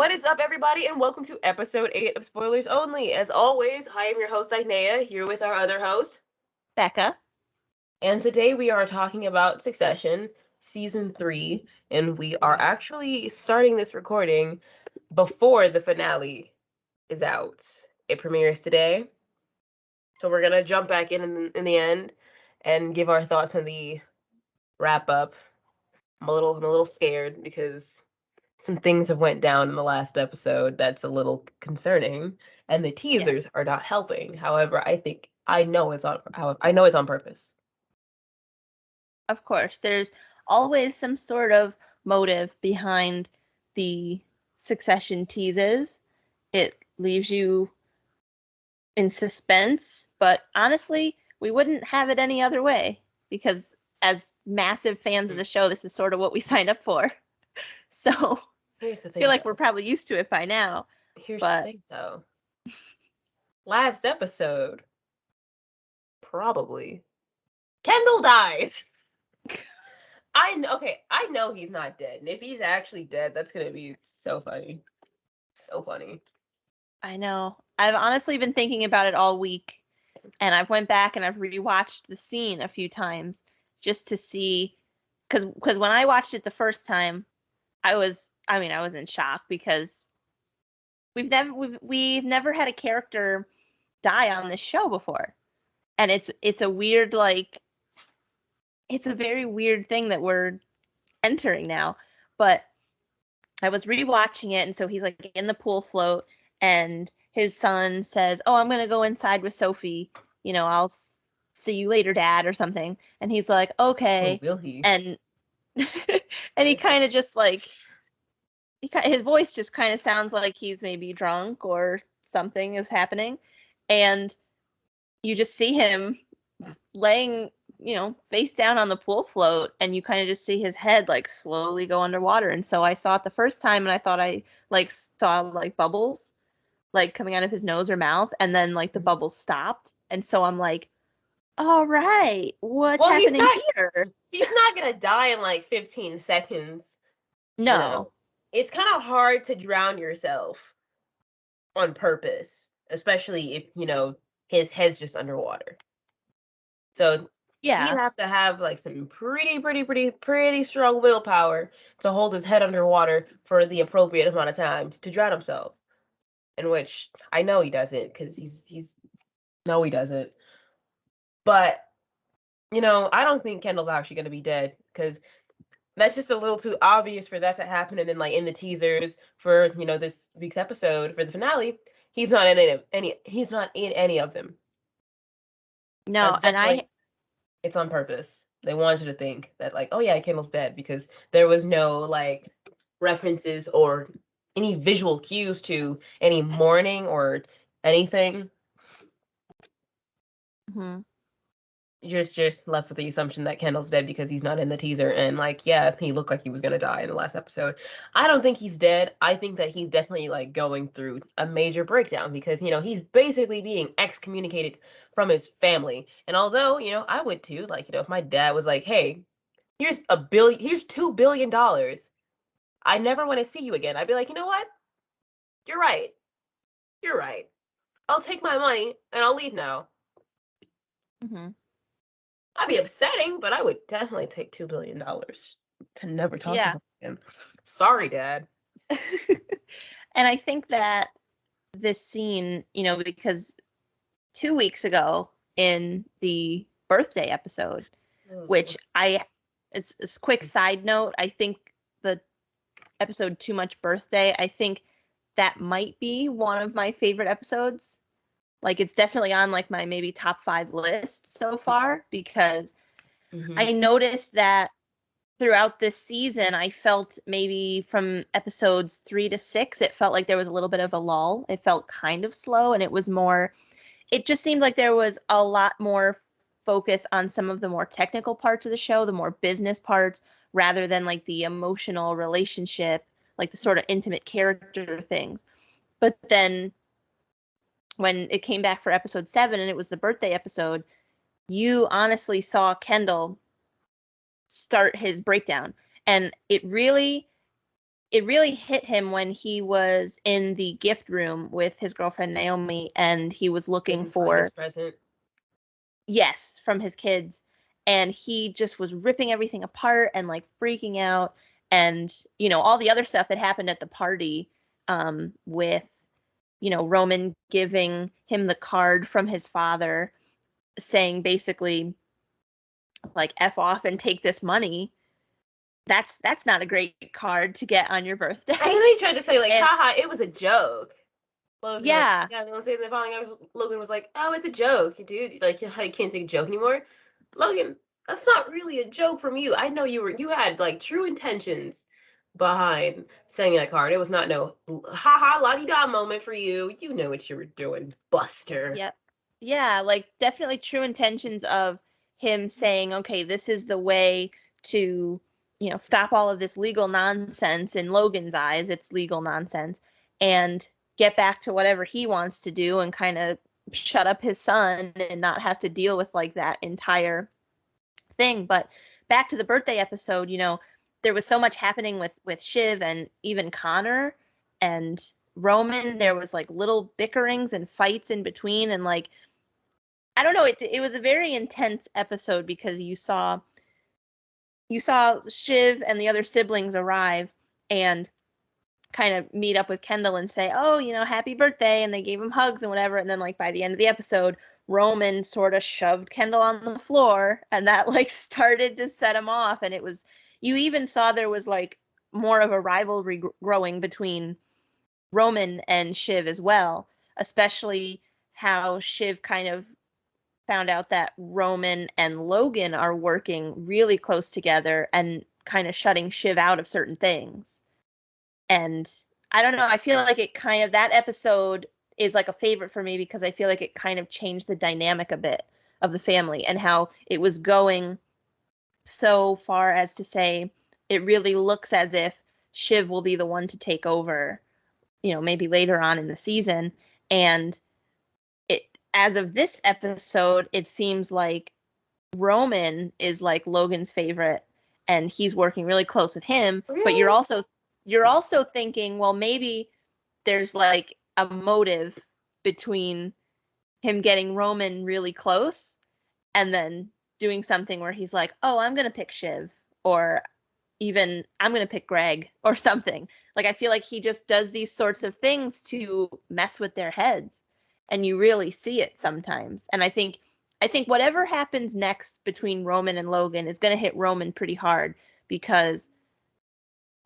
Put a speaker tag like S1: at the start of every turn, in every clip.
S1: What is up, everybody, and welcome to episode 8 of Spoilers Only. As always, I am your host, Ainea, here with our other host,
S2: Becca.
S1: And today we are talking about Succession, Season 3, and we are actually starting this recording before the finale is out. It premieres today, so we're going to jump back in the end and give our thoughts on the wrap-up. I'm a little scared because some things have went down in the last episode that's a little concerning, and the teasers are not helping. However, I know it's on purpose.
S2: Of course, there's always some sort of motive behind the Succession teases. It leaves you in suspense, but honestly, we wouldn't have it any other way because as massive fans of the show, this is sort of what we signed up for. So
S1: Here's the
S2: I
S1: thing,
S2: feel like
S1: though.
S2: we're probably used to it by now.
S1: Here's
S2: but
S1: the thing, though. Last episode, probably, Kendall dies. I know he's not dead, and if he's actually dead, that's gonna be so funny. So funny.
S2: I know. I've honestly been thinking about it all week, and I've went back and I've rewatched the scene a few times just to see, because when I watched it the first time, I was in shock because we've never had a character die on this show before, and it's a weird, like, it's a very weird thing that we're entering now. But I was rewatching it, and so he's like in the pool float, and his son says, "Oh, I'm gonna go inside with Sophie. I'll see you later, Dad," or something. And he's like, "Okay."
S1: Will he?
S2: And and he kind of just like his voice just kind of sounds like he's maybe drunk or something is happening, and you just see him laying, face down on the pool float, and you kind of just see his head like slowly go underwater. And so I saw it the first time, and I thought I like saw like bubbles like coming out of his nose or mouth, and then like the bubbles stopped, and so I'm like, all right, what's happening here?
S1: He's not gonna die in like 15 seconds.
S2: No.
S1: It's kind of hard to drown yourself on purpose, especially if his head's just underwater. So
S2: Yeah.
S1: he'd have to have like some pretty strong willpower to hold his head underwater for the appropriate amount of time to drown himself. In which I know he doesn't, because he doesn't. But I don't think Kendall's actually gonna be dead, because that's just a little too obvious for that to happen. And then, like, in the teasers for this week's episode for the finale, he's not in any of them.
S2: No. And
S1: it's on purpose. They wanted you to think that, like, oh yeah, Kendall's dead, because there was no like references or any visual cues to any mourning or anything.
S2: mm-hmm.
S1: You're just left with the assumption that Kendall's dead because he's not in the teaser, and like, yeah, he looked like he was gonna die in the last episode. I don't think he's dead. I think that he's definitely like going through a major breakdown, because he's basically being excommunicated from his family. And although I would too, like, if my dad was like, hey, here's $2 billion, I never want to see you again, I'd be like, you know what, you're right, I'll take my money and I'll leave now.
S2: Mm-hmm.
S1: That'd be upsetting, but I would definitely take $2 billion to never talk to someone again. Sorry, Dad.
S2: And I think that this scene, because 2 weeks ago in the birthday episode, which it's a quick side note, I think the episode Too Much Birthday, I think that might be one of my favorite episodes. Like, it's definitely on like my maybe top 5 list so far, because I noticed that throughout this season, I felt maybe from episodes 3 to 6, it felt like there was a little bit of a lull. It felt kind of slow, and it just seemed like there was a lot more focus on some of the more technical parts of the show, the more business parts, rather than like the emotional relationship, like the sort of intimate character things. But then when it came back for episode 7 and it was the birthday episode, you honestly saw Kendall start his breakdown. And it really, it really hit him when he was in the gift room with his girlfriend Naomi, and he was looking
S1: Couldn't find his
S2: for,
S1: present.
S2: yes, from his kids, and he just was ripping everything apart and like freaking out, and all the other stuff that happened at the party, with Roman giving him the card from his father saying basically like F off and take this money. That's not a great card to get on your birthday.
S1: And then he tried to say like,
S2: And
S1: haha, it was a joke. Logan was,
S2: yeah,
S1: yeah, they the following hours, Logan was like, oh, it's a joke, dude. Like, how you can't take a joke anymore? Logan, that's not really a joke from you. I know you had like true intentions behind saying that card. It was not no haha la-di-da moment for you. You know what you were doing, Buster.
S2: yep. Yeah, like definitely true intentions of him saying, okay, this is the way to, stop all of this legal nonsense. In Logan's eyes, it's legal nonsense, and get back to whatever he wants to do and kind of shut up his son and not have to deal with like that entire thing. But back to the birthday episode, there was so much happening with Shiv and even Connor and Roman. There was like little bickerings and fights in between, and like I don't know, it was a very intense episode because you saw Shiv and the other siblings arrive and kind of meet up with Kendall and say, "Oh, happy birthday," and they gave him hugs and whatever. And then like by the end of the episode, Roman sort of shoved Kendall on the floor, and that like started to set him off. And it was, you even saw there was like more of a rivalry growing between Roman and Shiv as well, especially how Shiv kind of found out that Roman and Logan are working really close together and kind of shutting Shiv out of certain things. And I don't know, I feel like it kind of, that episode is like a favorite for me because I feel like it kind of changed the dynamic a bit of the family and how it was going so far as to say it really looks as if Shiv will be the one to take over, maybe later on in the season. And it, as of this episode, it seems like Roman is like Logan's favorite and he's working really close with him, but
S1: Really?
S2: you're also thinking, well, maybe there's like a motive between him getting Roman really close and then doing something where he's like, "Oh, I'm going to pick Shiv," or even "I'm going to pick Greg," or something. Like I feel like he just does these sorts of things to mess with their heads, and you really see it sometimes. And I think whatever happens next between Roman and Logan is going to hit Roman pretty hard because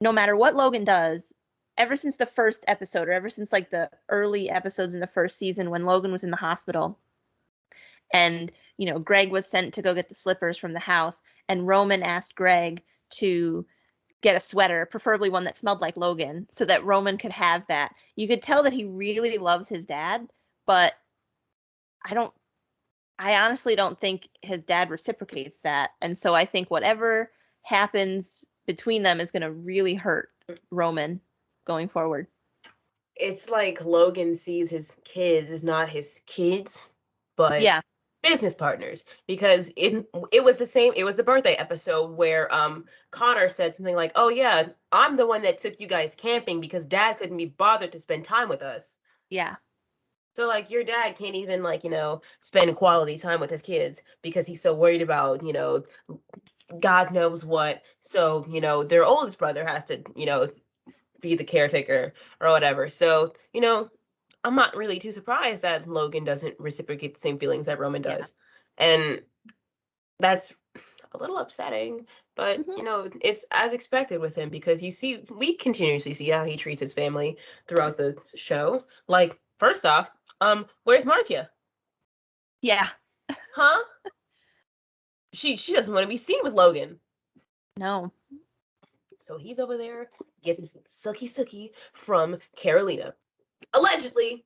S2: no matter what Logan does, ever since the first episode or ever since like the early episodes in the first season when Logan was in the hospital and Greg was sent to go get the slippers from the house, and Roman asked Greg to get a sweater, preferably one that smelled like Logan, so that Roman could have that. You could tell that he really loves his dad, but I don't I honestly don't think his dad reciprocates that. And so I think whatever happens between them is going to really hurt Roman going forward.
S1: It's like Logan sees his kids as not his kids, but
S2: Yeah.
S1: business partners. Because it was the same. It was the birthday episode where Connor said something like, "Oh yeah, I'm the one that took you guys camping because Dad couldn't be bothered to spend time with us."
S2: Yeah.
S1: So like your dad can't even like spend quality time with his kids because he's so worried about God knows what. So their oldest brother has to be the caretaker or whatever. So, I'm not really too surprised that Logan doesn't reciprocate the same feelings that Roman
S2: Yeah.
S1: does. And that's a little upsetting, but
S2: Hmm.
S1: it's as expected with him because we continuously see how he treats his family throughout the show. Like, first off, where's Marcia?
S2: Yeah.
S1: Huh? She doesn't want to be seen with Logan.
S2: No.
S1: So he's over there getting some sucky from Carolina. Allegedly.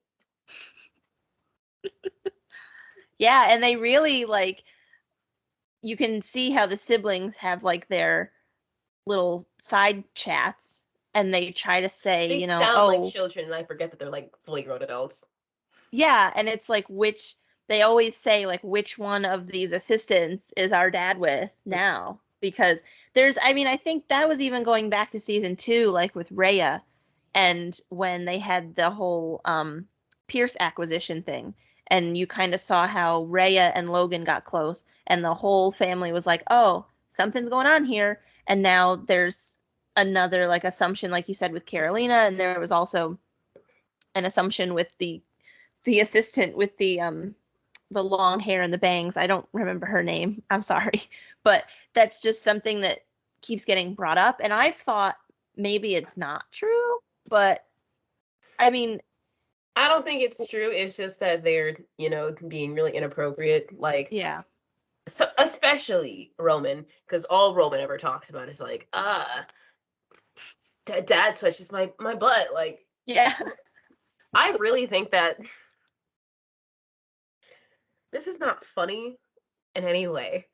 S2: Yeah. And they really like, you can see how the siblings have like their little side chats and they try to say,
S1: They sound like
S2: oh,
S1: children, and I forget that they're like fully grown adults.
S2: yeah. And it's like, they always say, like, which one of these assistants is our dad with now? because I think that was even going back to season 2, like with Rhea, and when they had the whole Pierce acquisition thing, and you kind of saw how Rhea and Logan got close, and the whole family was like, "Oh, something's going on here." And now there's another like assumption, like you said, with Carolina, and there was also an assumption with the assistant with the long hair and the bangs. I don't remember her name. I'm sorry. But that's just something that keeps getting brought up. And I've thought maybe it's not true, but I mean,
S1: I don't think it's true. It's just that they're, being really inappropriate. Like,
S2: yeah.
S1: especially Roman, because all Roman ever talks about is like, dad touches my butt. Like,
S2: Yeah.
S1: I really think that this is not funny in any way.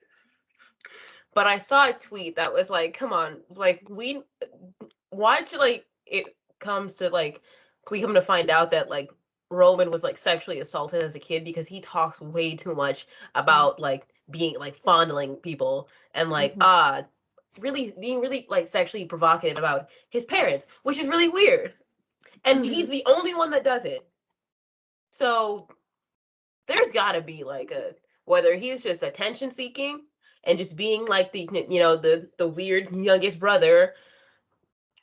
S1: But I saw a tweet that was like, come on, like why'd you like it comes to like we come to find out that like Roman was like sexually assaulted as a kid because he talks way too much about like being like fondling people and like
S2: Mhm.
S1: really being really like sexually provocative about his parents, which is really weird. And he's
S2: Mhm.
S1: the only one that does it. So there's gotta be like a whether he's just attention seeking and just being like the weird youngest brother,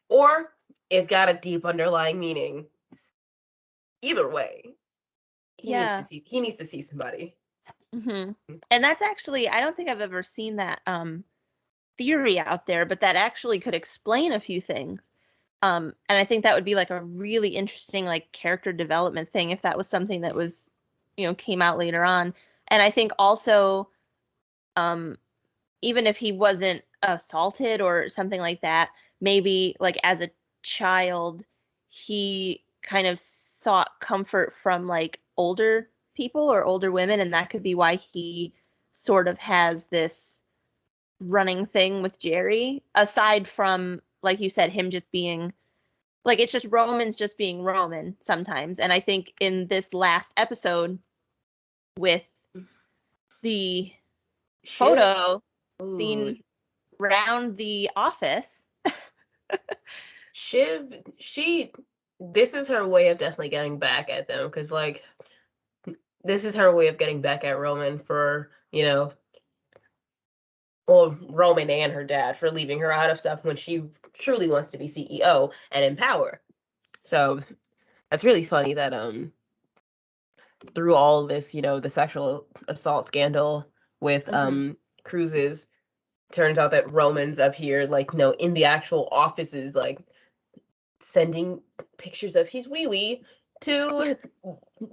S1: or it's got a deep underlying meaning. Either way,
S2: Yeah.
S1: he needs to see somebody.
S2: Mhm. And that's actually, I don't think I've ever seen that theory out there, but that actually could explain a few things. And I think that would be like a really interesting like character development thing if that was something that was, came out later on. And I think also, um, even if he wasn't assaulted or something like that, maybe like as a child, he kind of sought comfort from like older people or older women, and that could be why he sort of has this running thing with Jerry, aside from, like you said, him just being like it's just Roman's just being Roman sometimes. And I think in this last episode with the
S1: Shiv,
S2: photo
S1: ooh,
S2: seen around the office.
S1: Shiv, this is her way of definitely getting back at them because like this is her way of getting back at Roman for well, Roman and her dad for leaving her out of stuff when she truly wants to be CEO and in power. So that's really funny that through all of this, the sexual assault scandal with
S2: Hmm.
S1: Cruises, turns out that Roman's up here, like, in the actual offices, like sending pictures of his wee wee to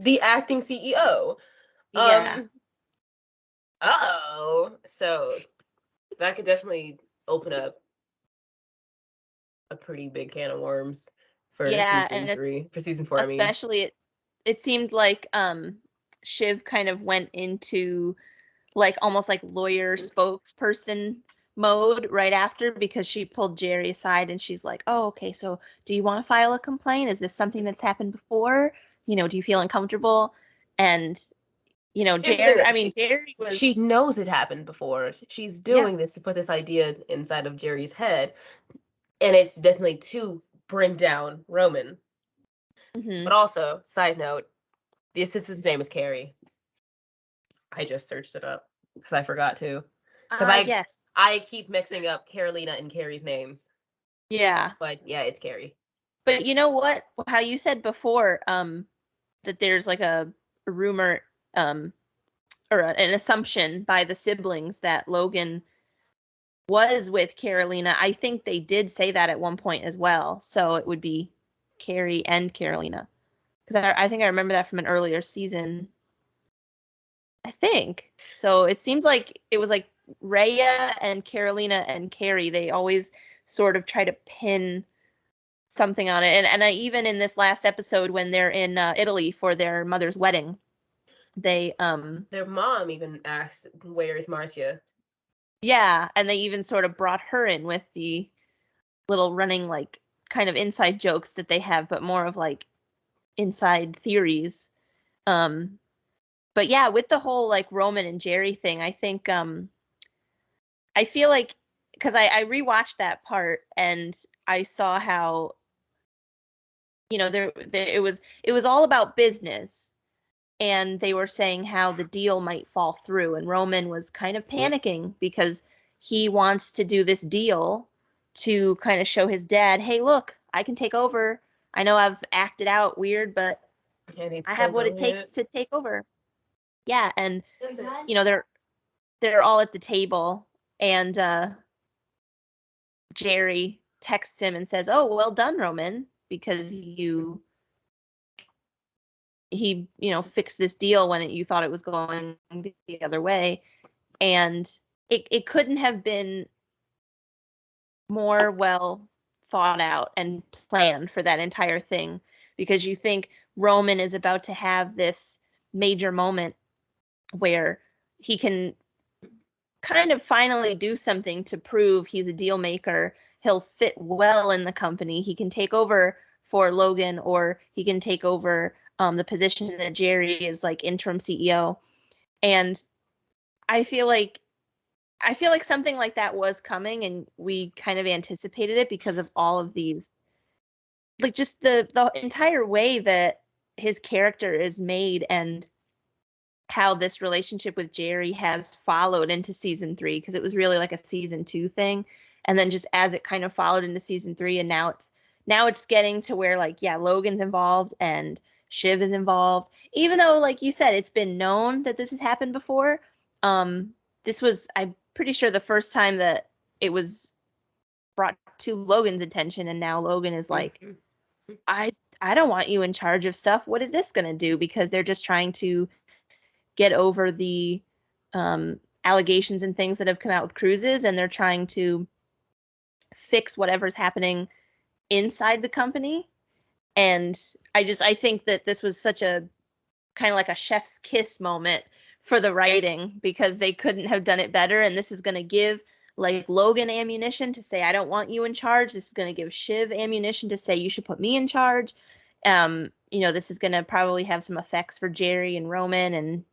S1: the acting CEO.
S2: Yeah.
S1: Um, oh, so that could definitely open up a pretty big can of worms for
S2: Yeah,
S1: season
S2: and it's
S1: three, for season four, I mean.
S2: especially it seemed like Shiv kind of went into like almost like lawyer spokesperson mode right after because she pulled Jerry aside and she's like, "Oh, okay, so do you want to file a complaint? Is this something that's happened before? Do you feel uncomfortable?" And
S1: Here's the thing
S2: Jerry,
S1: that
S2: I mean, Jerry
S1: she
S2: was,
S1: knows it happened before. She's
S2: yeah.
S1: doing this to put this idea inside of Jerry's head, and it's definitely to bring down Roman.
S2: Hmm.
S1: But also, side note, the assistant's name is Carrie. I just searched it up because I forgot to. Because
S2: Ah, yes.
S1: I keep mixing up Carolina and Carrie's names,
S2: Yeah.
S1: but yeah, it's Carrie.
S2: But you know what? How you said before, that there's like a rumor, um, or an assumption by the siblings that Logan was with Carolina. I think they did say that at one point as well. So it would be Carrie and Carolina. Because I think I remember that from an earlier season, I think. So it seems like it was like Rhea and Carolina and Carrie. They always sort of try to pin something on it. And I even in this last episode when they're in Italy for their mother's wedding, they
S1: Their mom even asked, "Where is Marcia?"
S2: yeah, and they even sort of brought her in with the little running like kind of inside jokes that they have, but more of like inside theories. Um but yeah, with the whole like Roman and Jerry thing, I think I feel like because I rewatched that part and I saw how, there it was all about business, and they were saying how the deal might fall through, and Roman was kind of panicking because he wants to do this deal to kind of show his dad, hey, look, I can take over. I know I've acted out weird, but
S1: And he's
S2: I have
S1: still
S2: what it
S1: doing
S2: takes
S1: it.
S2: to take over. Yeah, and
S1: That's it.
S2: they're all at the table, and Jerry texts him and says, "Oh, well done, Roman, because he fixed this deal when you thought it was going the other way." And it couldn't have been more well thought out and planned for that entire thing, because you think Roman is about to have this major moment where he can kind of finally do something to prove he's a deal maker. He'll fit well in the company. He can take over for Logan, or he can take over the position that Jerry is like interim CEO. And I feel like something like that was coming, and we kind of anticipated it because of all of these, like, just the entire way that his character is made, and how this relationship with Jerry has followed into season 3, because it was really like a season 2 thing, and then just as it kind of followed into season 3, and now it's getting to where, like, yeah, Logan's involved and Shiv is involved, even though, like you said, it's been known that this has happened before. This was, I'm pretty sure, the first time that it was brought to Logan's attention, and now Logan is like,
S1: Mhm.
S2: I don't want you in charge of stuff. What is this going to do? Because they're just trying to get over the allegations and things that have come out with cruises, and they're trying to fix whatever's happening inside the company. And I think that this was such a kind of like a chef's kiss moment for the writing, because they couldn't have done it better. And this is going to give, like, Logan ammunition to say, I don't want you in charge. This is going to give Shiv ammunition to say, you should put me in charge. This is going to probably have some effects for Jerry and Roman, and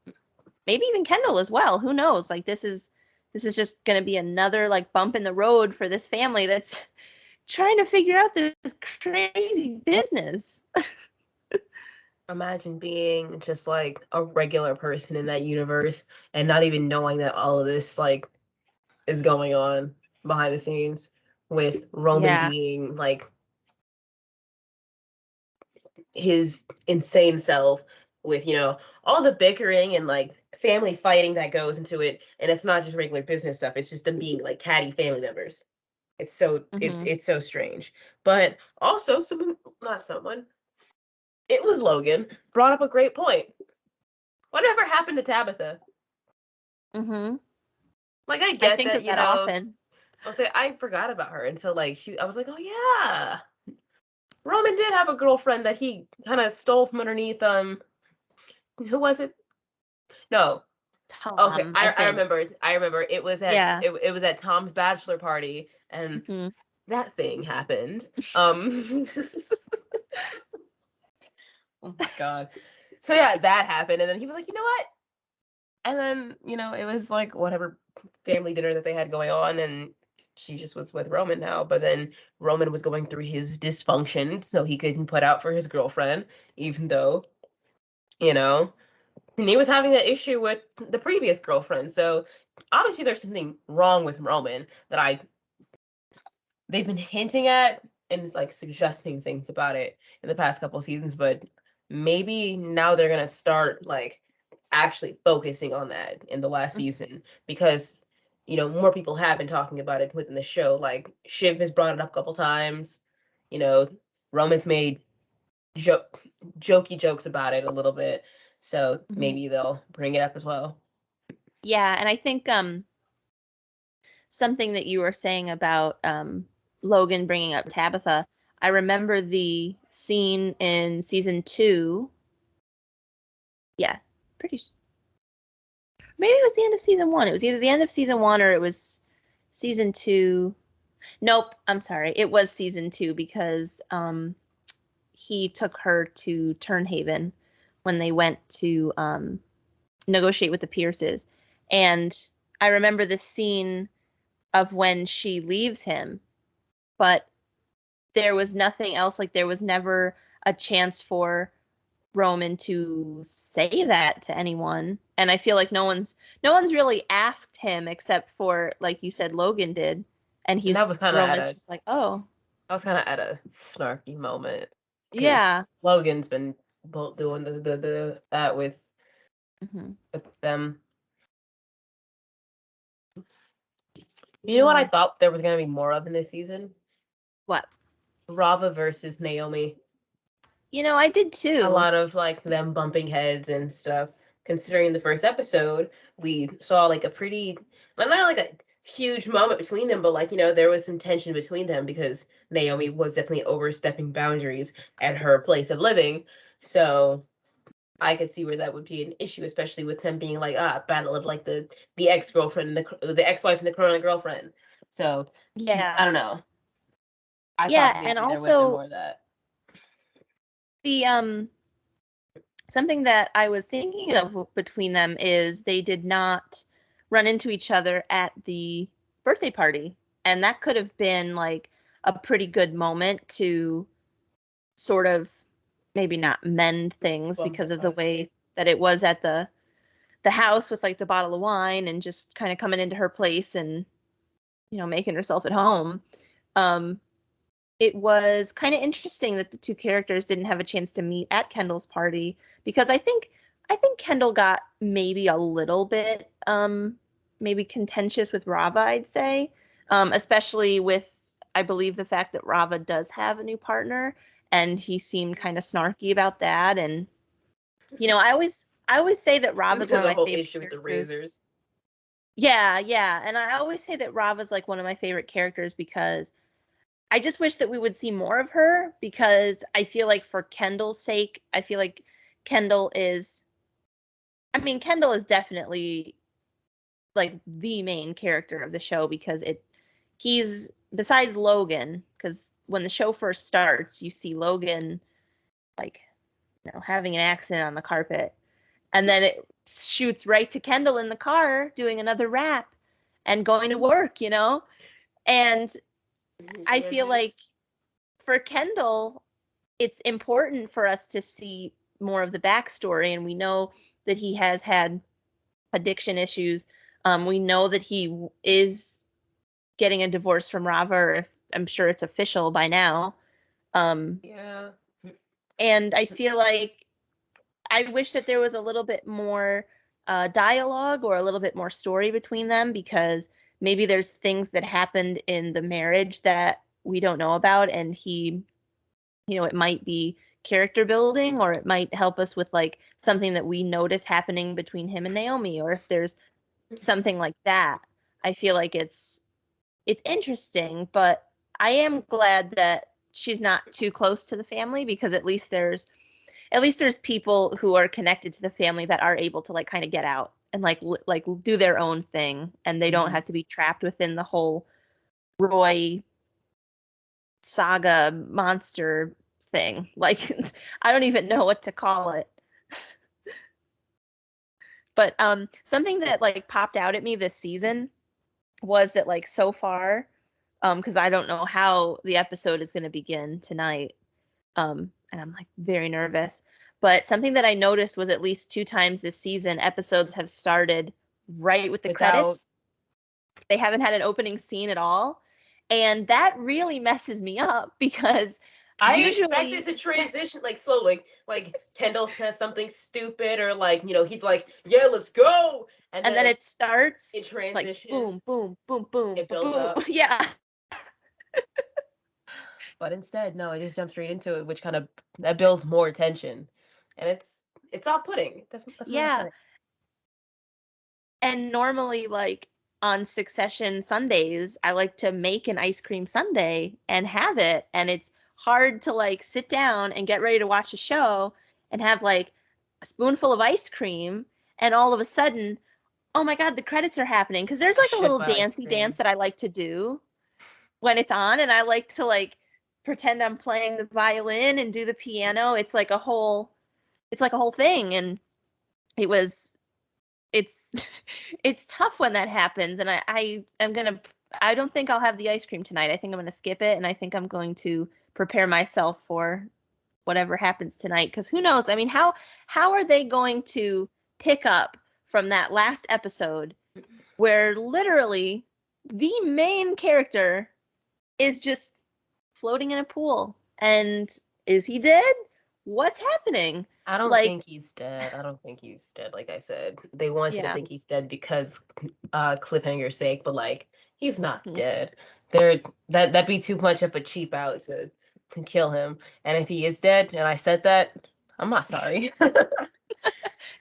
S2: maybe even Kendall as well. Who knows? Like, this is just going to be another, like, bump in the road for this family that's trying to figure out this crazy business.
S1: Imagine being just like a regular person in that universe and not even knowing that all of this like is going on behind the scenes, with Roman
S2: Yeah.
S1: being like his insane self, with all the bickering and like family fighting that goes into it, and it's not just regular business stuff, it's just them being like catty family members. It's so it's
S2: Mhm.
S1: it's so strange. But also, not someone, it was Logan, brought up a great point. Whatever happened to Tabitha?
S2: Mhm.
S1: Like, I
S2: I
S1: get
S2: think
S1: that,
S2: of that often.
S1: I'll say I forgot about her until like I was like, oh yeah, Roman did have a girlfriend that he kind of stole from underneath. Who was it? No. Okay,
S2: Tom, I
S1: I
S2: think.
S1: remember. I remember it was
S2: Yeah.
S1: it was at Tom's bachelor party, and
S2: Mhm.
S1: that thing happened. Oh my god. So yeah, that happened, and then he was like, you know what? And then it was like whatever family dinner that they had going on, and she just was with Roman now. But then Roman was going through his dysfunction, so he couldn't put out for his girlfriend, even though you know and he was having that issue with the previous girlfriend. So obviously there's something wrong with Roman that I they've been hinting at and like suggesting things about it in the past couple seasons, but maybe now they're gonna start like actually focusing on that in the last season, because more people have been talking about it within the show. Like Shiv has brought it up a couple times. You know, Roman's made joke jokey jokes about it a little bit, so
S2: Mhm.
S1: maybe they'll bring it up as well.
S2: Yeah, and I think something that you were saying about Logan bringing up Tabitha, I remember the scene in season 2. Yeah, pretty maybe it was the end of season 1. It was either the end of season 1 or it was season 2. Nope, I'm sorry. It was season 2, because he took her to Turnhaven when they went to negotiate with the Pierces. And I remember this scene of when she leaves him, but there was nothing else. Like, there was never a chance for Roman to say that to anyone. And I feel like no one's really asked him except for, like you said, Logan did. And
S1: And that was kind of
S2: Roman's just like, oh,
S1: at a snarky moment because
S2: yeah.
S1: Logan's been doing the that with
S2: Hmm.
S1: them. You know what I thought there was gonna be more of in this season?
S2: What?
S1: Rava versus Naomi.
S2: I did
S1: A
S2: too.
S1: lot of like them bumping heads and stuff. Considering the first episode, we saw like a pretty, well, not like a huge moment between them, but like, there was some tension between them because Naomi was definitely overstepping boundaries at her place of living. So I could see where that would be an issue, especially with him being like, battle of like the ex girlfriend and the ex wife and the current girlfriend. So
S2: Yeah.
S1: I don't know. I thought
S2: Yeah, and
S1: maybe there would have been
S2: also
S1: more of that.
S2: the something that I was thinking of between them is they did not run into each other at the birthday party. And that could have been like a pretty good moment to sort of maybe not mend things
S1: Bump
S2: because
S1: the
S2: of the
S1: bus.
S2: way that it was at the house with like the bottle of wine and just kind of coming into her place and making herself at home. Um, it was kind of interesting that the two characters didn't have a chance to meet at Kendall's party because I think Kendall got maybe a little bit maybe contentious with Rava, I'd say. Especially with, I believe, the fact that Rava does have a new partner, and he seemed kind of snarky about that. And I always say that
S1: Due
S2: Rava's
S1: to
S2: one of
S1: the
S2: my
S1: whole
S2: favorite
S1: issue with the
S2: characters.
S1: razors.
S2: Yeah, yeah. And I always say that Rava's like one of my favorite characters because I just wish that we would see more of her because I feel like for Kendall's sake, I feel like Kendall is Kendall is definitely like the main character of the show because he's besides Logan, because when the show first starts, you see Logan like, having an accident on the carpet, and then it shoots right to Kendall in the car doing another rap and going to work. And I feel like
S1: Kansas.
S2: for Kendall, it's important for us to see more of the backstory, and we know that he has had addiction issues. We know that he is getting a divorce from Rava, or I'm sure it's official by now. Um,
S1: Yeah.
S2: and I feel like I wish that there was a little bit more dialogue or a little bit more story between them because maybe there's things that happened in the marriage that we don't know about, and it might be character building, or it might help us with like something that we notice happening between him and Naomi, or if there's something like that. I feel like it's interesting, but I am glad that she's not too close to the family because at least there's people who are connected to the family that are able to like kind of get out and like do their own thing, and they don't
S1: Mhm.
S2: have to be trapped within the whole Roy saga monster thing. Like, I don't even know what to call it. But something that like popped out at me this season was that like so far, because I don't know how the episode is going to begin tonight, and I'm like very nervous. But something that I noticed was at least two times this season, episodes have started right with the
S1: Without,
S2: credits. They haven't had an opening scene at all. And that really messes me up because
S1: I expected
S2: usually,
S1: to transition like slowly, like Kendall says something stupid or like he's like, yeah, let's go, and
S2: and then
S1: then
S2: it
S1: it
S2: starts like
S1: transitions,
S2: boom, boom, boom, boom,
S1: it
S2: boom,
S1: builds
S2: boom.
S1: up,
S2: Yeah.
S1: but instead, no, it just jumps straight into it, which kind of that builds more tension, and it's off-putting. Definitely
S2: Yeah.
S1: off-putting.
S2: And normally, like on Succession Sundays, I like to make an ice cream sundae and have it. And it's hard to like sit down and get ready to watch a show and have like a spoonful of ice cream. And all of a sudden, oh my God, the credits are happening. Because there's
S1: I
S2: like a
S1: should
S2: little
S1: buy ice
S2: dancey dance
S1: cream.
S2: that I like to do when it's on. And I like to like pretend I'm playing the violin and do the piano. It's like a whole thing. And it was it's it's tough when that happens, and I am gonna I don't think I'll have the ice cream tonight. I think I'm going to skip it, and I think I'm going to prepare myself for whatever happens tonight. Because who knows? I mean, how are they going to pick up from that last episode where literally the main character is just floating in a pool? And is he dead? What's happening?
S1: I don't
S2: Like,
S1: think he's dead. I don't think he's dead. Like I said, they want you to
S2: yeah.
S1: think he's dead because cliffhanger's sake, but like he's not
S2: Mhm.
S1: dead. There, that'd be too much of a cheap out to kill him. And if he is dead, and I said that, I'm not sorry.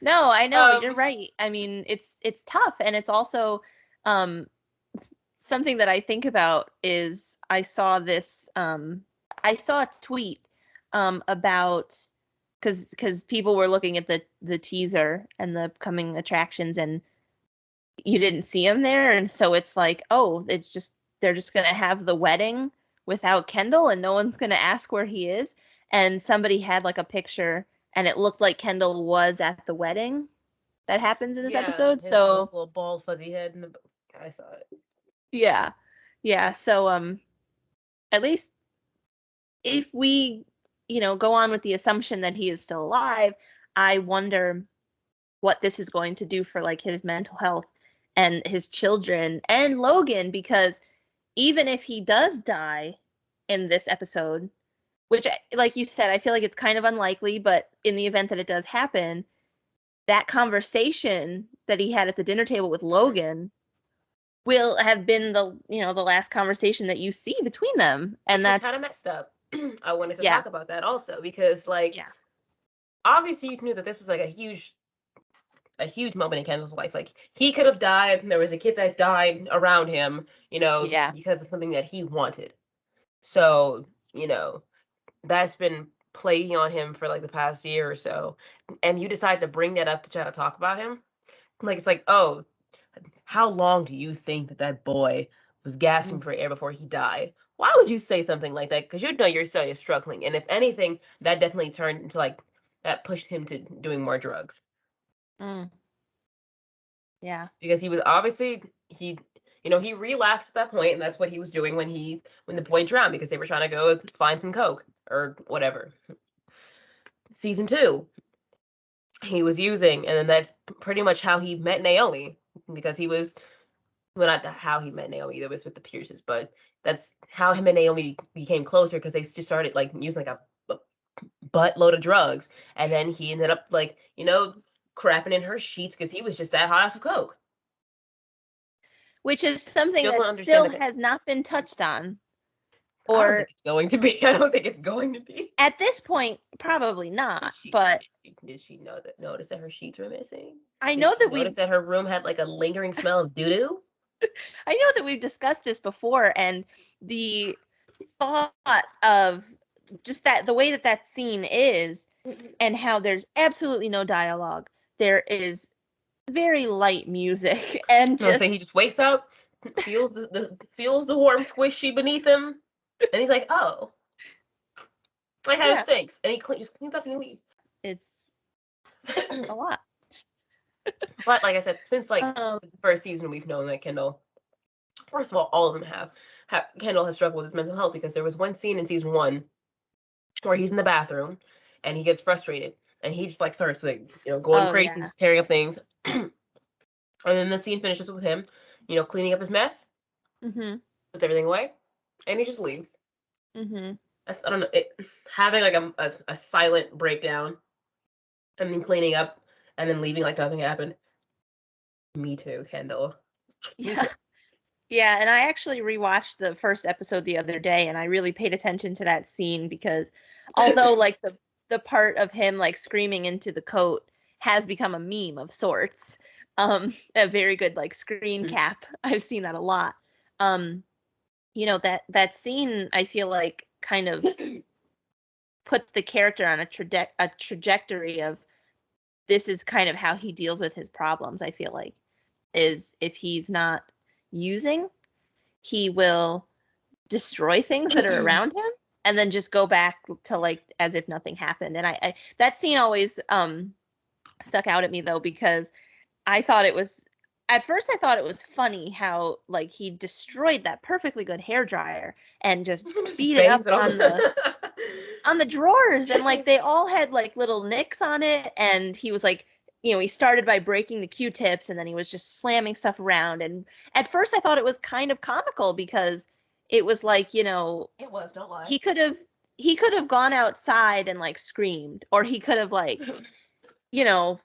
S2: No, I know, you're
S1: um,
S2: right. I mean, it's tough, and it's also um something that I think about is I saw a tweet about because people were looking at the teaser and the coming attractions, and you didn't see him there, and so it's like, oh, it's just they're just gonna have the wedding without Kendall, and no one's gonna ask where he is. And somebody had like a picture, and it looked like Kendall was at the wedding that happens in this
S1: yeah,
S2: episode.
S1: his
S2: So
S1: little bald fuzzy head, I saw it.
S2: yeah, yeah. So at least if we, go on with the assumption that he is still alive, I wonder what this is going to do for like his mental health and his children and Logan, because even if he does die in this episode, which, like you said, I feel like it's kind of unlikely, but in the event that it does happen, that conversation that he had at the dinner table with Logan will have been the last conversation that you see between them. And
S1: Which was kind of
S2: that's,
S1: messed up. I wanted to
S2: yeah,
S1: talk about that also because like
S2: yeah,
S1: obviously you knew that this was like a huge moment in Kendall's life. Like he could have died. There was a kid that died around him,
S2: yeah.
S1: because of something that he wanted. So, that's been plaguing on him for like the past year or so. And you decide to bring that up to try to talk about him. Like it's like, oh, how long do you think that boy was gasping
S2: Mm.
S1: for air before he died? Why would you say something like that? Because you know your son is struggling. And if anything, that definitely turned into like that pushed him to doing more drugs.
S2: Mm. Yeah.
S1: Because he was obviously he relapsed at that point, and that's what he was doing when the boy drowned because they were trying to go find some coke or whatever. Season 2, he was using, and then that's pretty much how he met Naomi because he was well, not how he met Naomi. That was with the Pierces, but that's how him and Naomi became closer because they just started like using like a buttload of drugs, and then he ended up like crapping in her sheets because he was just that high off of coke.
S2: Which is something
S1: Still don't
S2: that
S1: understand
S2: still
S1: that.
S2: has not been touched on.
S1: I don't think
S2: Or
S1: it's going to be. I don't think it's going to be.
S2: at this point, probably
S1: Did
S2: not.
S1: she
S2: But
S1: did she notice that her sheets were missing?
S2: I
S1: Did
S2: know
S1: she
S2: that
S1: notice that her room had like a lingering smell of doo doo?
S2: we've discussed this before, and the thought of just that the way that scene is, and how there's absolutely no dialogue. There is very light music and
S1: No, say he
S2: just
S1: just wakes up, feels feels the warm squishy beneath him, and he's like, "Oh, I had a
S2: yeah,
S1: stinks," and just cleans up and he leaves.
S2: it's a lot.
S1: But like I said, since like
S2: Um,
S1: the first season, we've known that Kendall. First of all of them have Kendall has struggled with his mental health because there was one scene in season 1 where he's in the bathroom and he gets frustrated and he just like starts like going
S2: oh
S1: crazy,
S2: yeah.
S1: just tearing up things. And then the scene finishes with him, cleaning up his mess,
S2: Mhm.
S1: puts everything away, and he just leaves.
S2: Mhm.
S1: That's I don't know, having like a silent breakdown and then cleaning up and then leaving like nothing happened. Me too, Kendall. Me
S2: Yeah.
S1: too.
S2: Yeah, and I actually rewatched the first episode the other day, and I really paid attention to that scene because although like the part of him like screaming into the coat has become a meme of sorts, a very good like screen cap. I've seen that a lot. Um, that scene I feel like kind of puts the character on a trajectory of this is kind of how he deals with his problems. I feel like is if he's not using, he will destroy things that are around him and then just go back to like as if nothing happened. And I that scene always stuck out at me though, because I thought it was at first I thought it was funny how like he destroyed that perfectly good hair dryer and just beat it up
S1: bangs it
S2: on the drawers, and like they all had like little nicks on it, and he was like, he started by breaking the Q-tips, and then he was just slamming stuff around. And at first I thought it was kind of comical because it was like,
S1: It was, don't lie.
S2: he could have gone outside and like screamed, or he could have like, you know,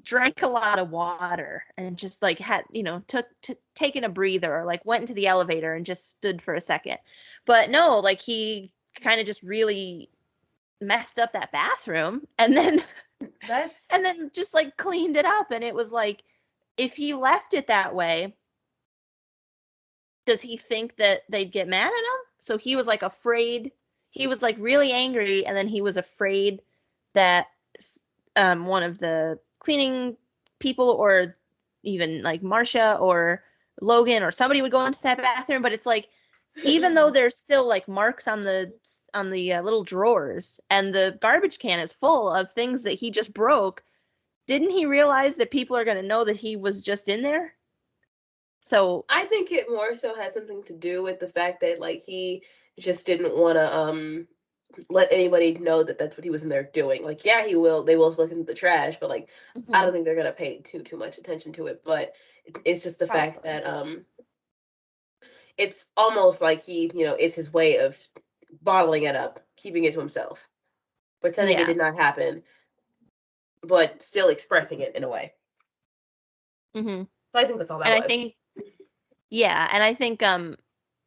S2: drank a lot of water and just like had, taken a breather, or like went into the elevator and just stood for a second. But no, like he kind of just really messed up that bathroom, and then
S1: That's
S2: and then just like cleaned it up. And it was like, if he left it that way, does he think that they'd get mad at him? So he was like afraid. He was like really angry, and then he was afraid that one of the cleaning people, or even like Marcia or Logan or somebody, would go into that bathroom. But it's like, even though there's still like marks on the little drawers, and the garbage can is full of things that he just broke, didn't he realize that people are going to know that he was just in there? So
S1: I think it more so has something to do with the fact that like he just didn't want to let anybody know that that's what he was in there doing. Like, yeah, they will look into the trash, but like I don't think they're gonna pay too much attention to it. But it's just the fact that it's almost like he, it's his way of bottling it up, keeping it to himself, pretending it
S2: yeah.
S1: did not happen, but still expressing it in a way.
S2: hmm
S1: So I think that's all that
S2: And I
S1: was.
S2: think, yeah, and I think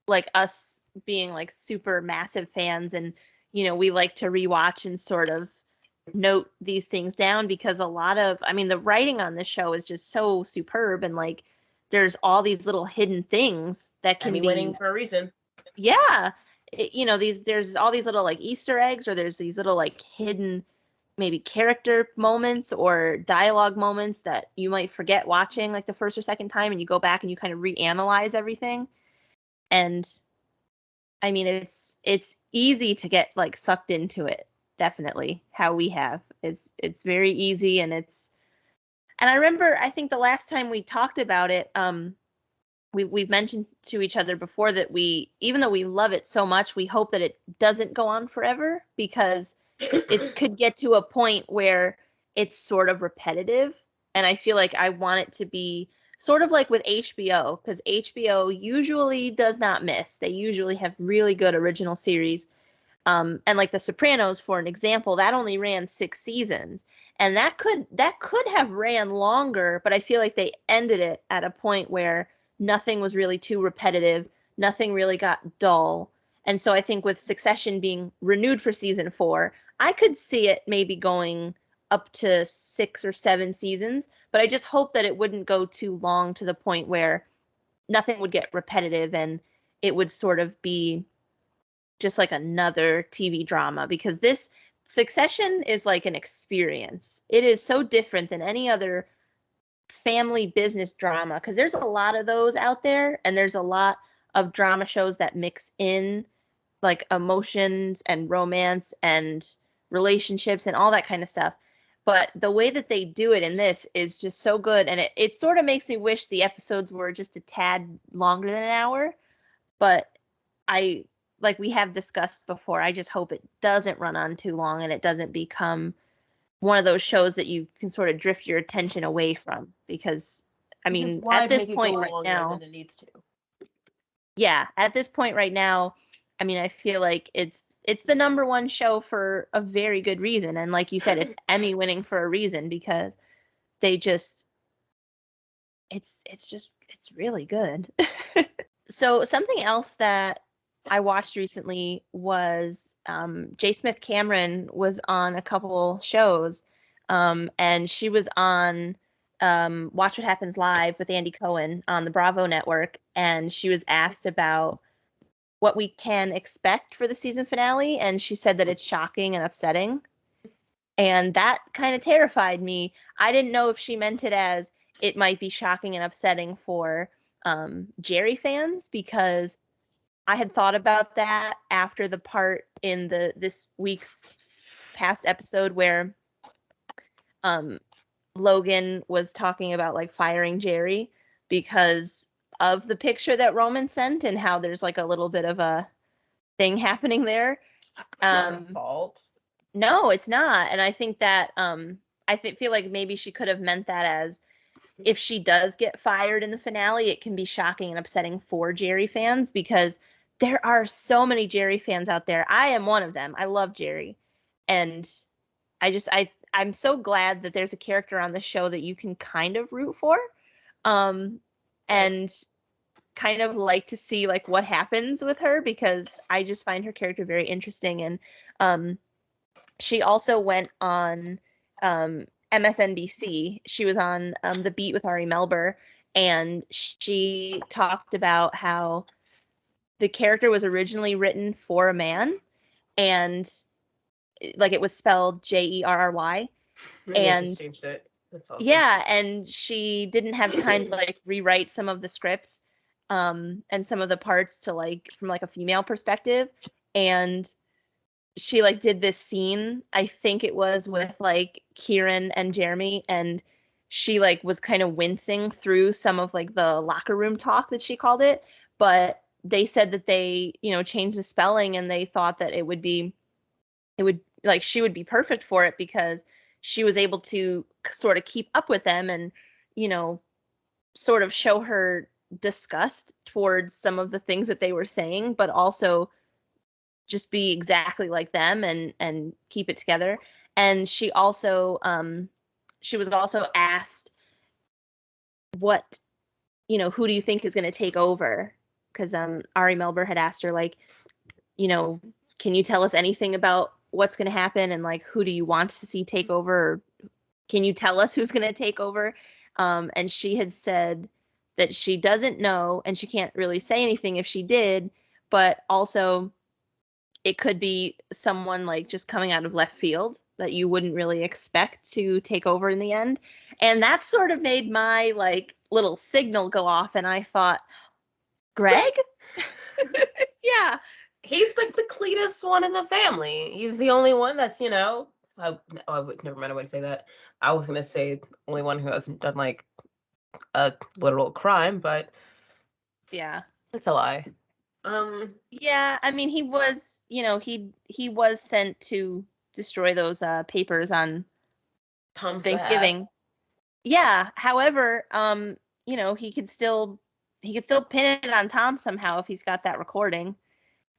S2: like us being like super massive fans, and we like to rewatch and sort of note these things down, because a lot of, I mean, the writing on this show is just so superb, and like there's all these little hidden things that can
S1: Emmy winning
S2: be,
S1: for a reason.
S2: yeah, these, there's all these little like Easter eggs, or there's these little like hidden maybe character moments or dialogue moments that you might forget watching like the first or second time, and you go back and you kind of reanalyze everything. And I mean, it's easy to get like sucked into it. Definitely, how we have. It's very easy, and I remember, I think the last time we talked about it, we've mentioned to each other before that we, even though we love it so much, we hope that it doesn't go on forever, because it could get to a point where it's sort of repetitive. And I feel like I want it to be sort of like with HBO, because HBO usually does not miss. They usually have really good original series. And like The Sopranos, for an example, that only ran 6 seasons, and that could have ran longer, but I feel like they ended it at a point where nothing was really too repetitive, nothing really got dull. And so I think with Succession being renewed for season 4, I could see it maybe going up to 6 or 7 seasons, but I just hope that it wouldn't go too long, to the point where nothing would get repetitive, and it would sort of be just like another TV drama, because this Succession is like an experience. It is so different than any other family business drama, because there's a lot of those out there, and there's a lot of drama shows that mix in like emotions and romance and relationships and all that kind of stuff. But the way that they do it in this is just so good, and it sort of makes me wish the episodes were just a tad longer than an hour. But I, like we have discussed before, I just hope it doesn't run on too long, and it doesn't become one of those shows that you can sort of drift your attention away from, because I
S1: Because
S2: mean,
S1: why
S2: at this
S1: make it go
S2: point right
S1: longer
S2: now,
S1: than it needs to?
S2: yeah, at this point right now, I mean, I feel like it's the number one show for a very good reason. And like you said, it's Emmy winning for a reason, because they just, it's really good. So something else that I watched recently was J. Smith Cameron was on a couple shows, and she was on Watch What Happens Live with Andy Cohen on the Bravo network, and she was asked about what we can expect for the season finale, and she said that it's shocking and upsetting. And that kind of terrified me. I didn't know if she meant it as it might be shocking and upsetting for Jerry fans, because I had thought about that after the part in this week's past episode where um, Logan was talking about like firing Jerry. because of the picture that Roman sent and how there's like a little bit of a thing happening there.
S1: It's not her fault.
S2: No, it's not. And I think that feel like maybe she could have meant that as if she does get fired in the finale, it can be shocking and upsetting for Jerry fans because there are so many Jerry fans out there. I am one of them. I love Jerry. And I'm so glad that there's a character on the show that you can kind of root for. And kind of like to see like what happens with her because I just find her character very interesting. And she also went on MSNBC. She was on The Beat with Ari Melber, and she talked about how the character was originally written for a man, and like it was spelled Jerry.
S1: Maybe I just
S2: And
S1: changed it. That's awesome.
S2: yeah, and she didn't have time to like rewrite some of the scripts and some of the parts to like from like a female perspective. And she like did this scene, I think it was with like Kieran and Jeremy, and she like was kind of wincing through some of like the locker room talk that she called it, but they said that they, changed the spelling and they thought that it would like she would be perfect for it because she was able to sort of keep up with them and, sort of show her disgust towards some of the things that they were saying, but also just be exactly like them and keep it together. And she was also asked what, who do you think is going to take over? Because Ari Melber had asked her like, can you tell us anything about what's going to happen and like who do you want to see take over? Or can you tell us who's going to take over? And she had said that she doesn't know and she can't really say anything if she did, but also it could be someone like just coming out of left field that you wouldn't really expect to take over in the end. And that sort of made my like little signal go off and I thought, Greg? Yeah.
S1: He's like the cleanest one in the family. He's the only one that's, never mind, I wouldn't say that. I was gonna say only one who hasn't done like a literal crime, but
S2: Yeah.
S1: it's a lie.
S2: Yeah, I mean he was, he was sent to destroy those papers on
S1: Tom's
S2: Thanksgiving.
S1: behalf.
S2: Yeah. However, he could still pin it on Tom somehow if he's got that recording.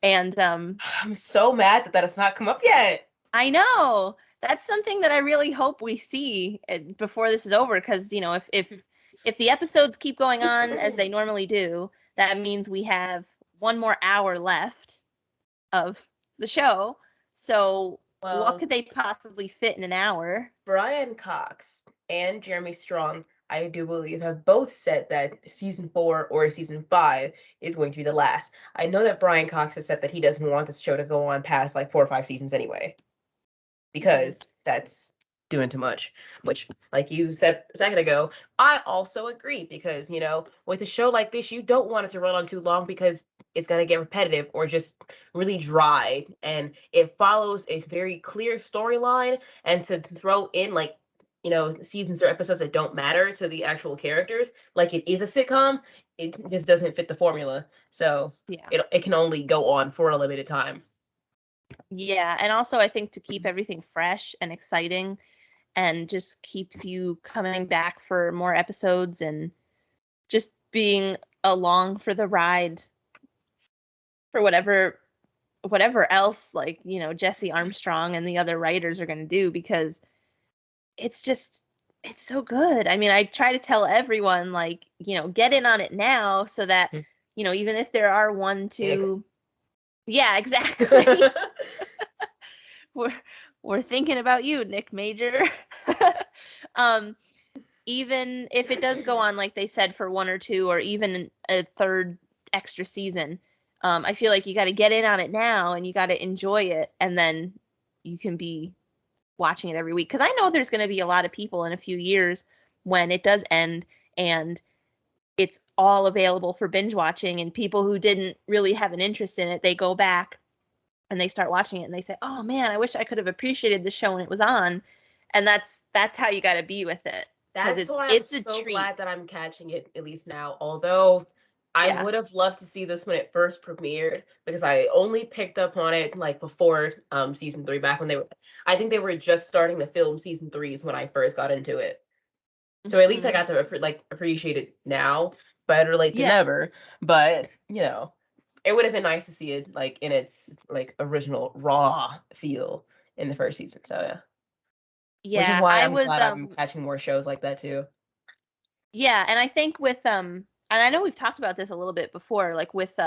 S2: And
S1: I'm so mad that has not come up yet.
S2: I know that's something that I really hope we see before this is over because if the episodes keep going on as they normally do, that means we have one more hour left of the show. So what could they possibly fit in an hour?
S1: Brian Cox and Jeremy Strong, I do believe, have both said that season 4 or season 5 is going to be the last. I know that Brian Cox has said that he doesn't want this show to go on past like 4 or 5 seasons anyway, because that's doing too much. Which, like you said a second ago, I also agree because with a show like this, you don't want it to run on too long because it's gonna get repetitive or just really dry, and it follows a very clear storyline. And to throw in like seasons or episodes that don't matter to the actual characters, like it is a sitcom, it just doesn't fit the formula. So
S2: Yeah.
S1: it can only go on for a limited time.
S2: Yeah, and also I think to keep everything fresh and exciting and just keeps you coming back for more episodes and just being along for the ride for whatever else like, Jesse Armstrong and the other writers are going to do because it's so good. I mean, I try to tell everyone like, get in on it now so that, even if there are one, two, yeah, exactly. we're thinking about you, Nick Major. um Even if it does go on like they said for 1 or 2 or even a third extra season, I feel like you got to get in on it now and you got to enjoy it and then you can be watching it every week because I know there's going to be a lot of people in a few years when it does end and it's all available for binge watching and people who didn't really have an interest in it, they go back and they start watching it and they say, "Oh man, I wish I could have appreciated the show when it was on." And that's how you got to be with it.
S1: That's
S2: it's
S1: why I'm
S2: it's a
S1: so
S2: treat.
S1: glad that I'm catching it at least now. Although I
S2: Yeah.
S1: would have loved to see this when it first premiered because I only picked up on it like before season 3 back when I think they were just starting to film season 3s when I first got into it. So at least I
S2: Mhm.
S1: got to appreciate it now. Better late than
S2: Yeah.
S1: never. But, it would have been nice to see it like in its like original raw feel in the first season. So yeah. Which is
S2: Yeah,
S1: why
S2: I
S1: I'm
S2: was
S1: glad I'm catching more shows like that too.
S2: yeah, and I think with and I know we've talked about this a little bit before, like with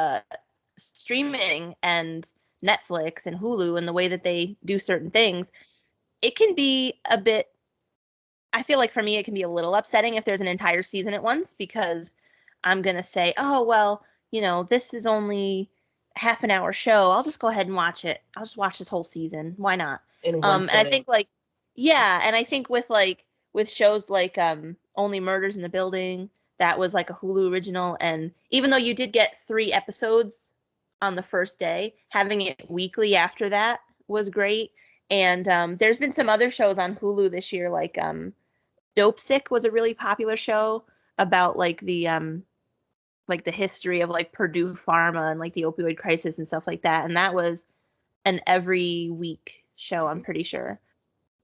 S2: streaming and Netflix and Hulu and the way that they do certain things, it can be a bit, I feel like for me it can be a little upsetting if there's an entire season at once, because I'm going to say, "Oh, well, this is only half an hour show. I'll just go ahead and watch it. I'll just watch this whole season. Why not?"
S1: In one
S2: And I
S1: sitting.
S2: think like yeah, and I think with shows like Only Murders in the Building, that was like a Hulu original, and even though you did get 3 episodes on the first day, having it weekly after that was great. And there's been some other shows on Hulu this year, like Dope Sick was a really popular show about like the history of like Purdue Pharma and like the opioid crisis and stuff like that. And that was an every week show, I'm pretty sure.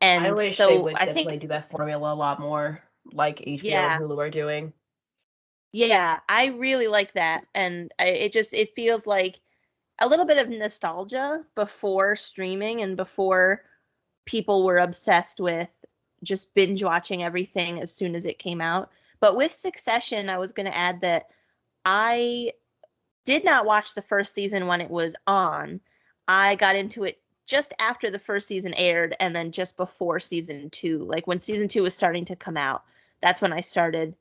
S1: I
S2: And
S1: wish they
S2: so
S1: would
S2: I think,
S1: definitely do that formula a lot more, like HBO and
S2: yeah,
S1: Hulu are doing.
S2: yeah, I really like that. And it feels like a little bit of nostalgia before streaming and before people were obsessed with just binge watching everything as soon as it came out. But with Succession, I was going to add that I did not watch the first season when it was on. I got into it just after the first season aired and then just before season 2. Like when season 2 was starting to come out, that's when I started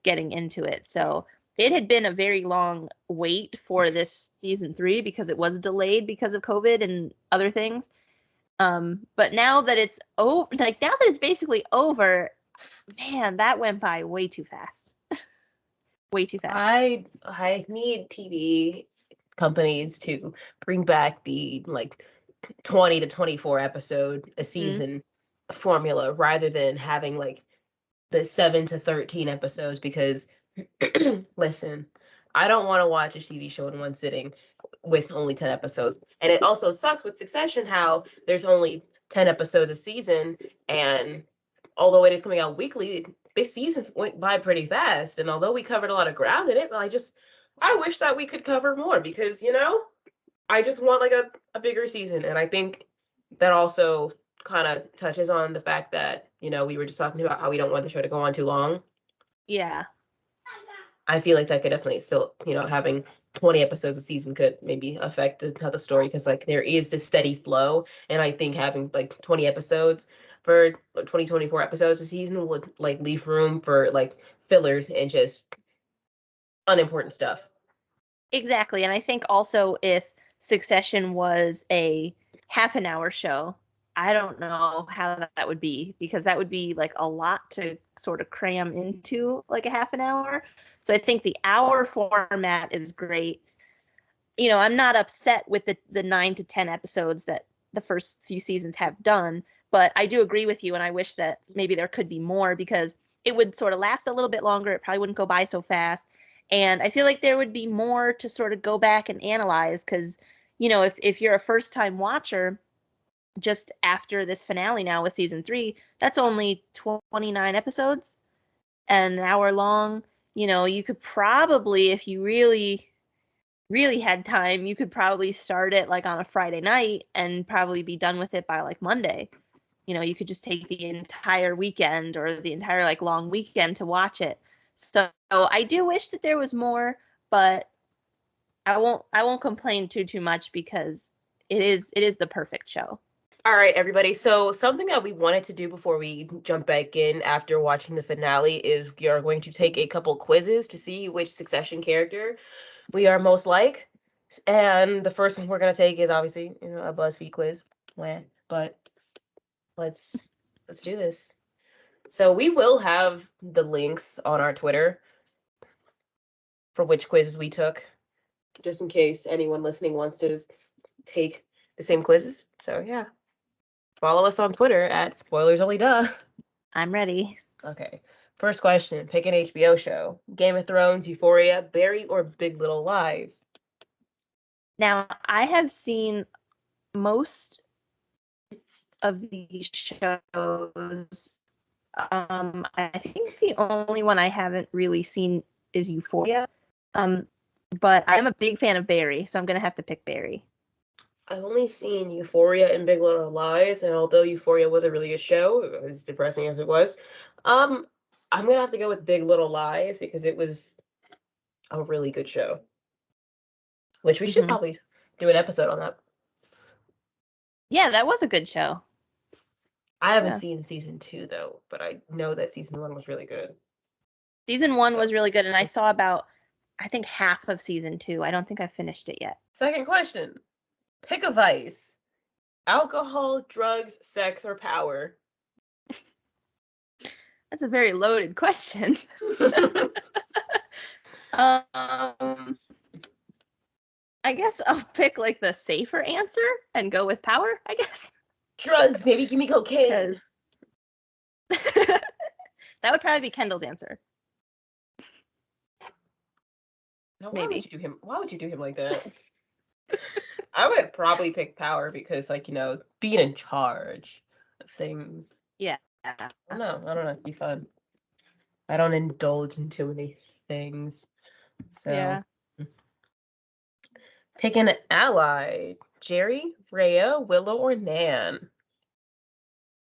S2: getting into it. So it had been a very long wait for this season 3 because it was delayed because of COVID and other things. But now that it's like now that it's basically over, man, that went by way too fast. Way too fast.
S1: I need TV companies to bring back the like 20 to 24 episode a
S2: Mm,
S1: season formula rather than having like the 7 to 13 episodes because listen, I don't want to watch a TV show in one sitting with only 10 episodes. And it also sucks with Succession how there's only 10 episodes a season. And although it is coming out weekly, this season went by pretty fast. And although we covered a lot of ground in it, I wish that we could cover more because, I just want like a bigger season. And I think that also kind of touches on the fact that, we were just talking about how we don't want the show to go on too long.
S2: yeah.
S1: I feel like that could definitely still, having 20 episodes a season could maybe affect the story because like there is this steady flow. And I think having like 20 episodes for 2024 episodes a season would like leave room for like fillers and just unimportant stuff.
S2: Exactly. And I think also if Succession was a half an hour show, I don't know how that would be, because that would be like a lot to sort of cram into like a half an hour. So I think the hour format is great. I'm not upset with the 9 to 10 episodes that the first few seasons have done, but I do agree with you, and I wish that maybe there could be more, because it would sort of last a little bit longer. It probably wouldn't go by so fast. And I feel like there would be more to sort of go back and analyze, because, if you're a first time watcher, just after this finale now with season 3, that's only 29 episodes and an hour long. You could probably, if you really had time, you could probably start it like on a Friday night and probably be done with it by like Monday. You could just take the entire weekend or the entire like long weekend to watch it. So I do wish that there was more, but I won't complain too much, because it is the perfect show.
S1: All right, everybody. So, something that we wanted to do before we jump back in after watching the finale is we are going to take a couple quizzes to see which Succession character we are most like. And the first one we're going to take is obviously, a BuzzFeed quiz. But let's do this. So, we will have the links on our Twitter for which quizzes we took, just in case anyone listening wants to take the same quizzes. So, yeah. Follow us on Twitter at spoilers only duh.
S2: I'm ready.
S1: Okay. First question, pick an HBO show. Game of Thrones, Euphoria, Barry, or Big Little Lies?
S2: Now, I have seen most of these shows. I think the only one I haven't really seen is Euphoria. But I'm a big fan of Barry, so I'm gonna have to pick Barry.
S1: I've only seen Euphoria and Big Little Lies, and although Euphoria was a really good show, as depressing as it was, I'm gonna have to go with Big Little Lies because it was a really good show. Which we should probably do an episode on that.
S2: Yeah, that was a good show.
S1: I haven't seen season 2 though, but I know that season 1 was really good.
S2: Season 1 was really good, and I saw about, I think, half of season 2. I don't think I finished it yet.
S1: Second question. Pick a vice. Alcohol, drugs, sex, or power?
S2: That's a very loaded question. I guess I'll pick like the safer answer and go with power, I guess.
S1: Drugs, baby, give me cocaine.
S2: That would probably be Kendall's answer.
S1: Now,
S2: Maybe.
S1: Why would you do him like that? I would probably pick power because, like, being in charge of things.
S2: Yeah.
S1: I don't know. It'd be fun. I don't indulge in too many things. So,
S2: yeah.
S1: Pick an ally. Jerry, Rhea, Willow, or Nan?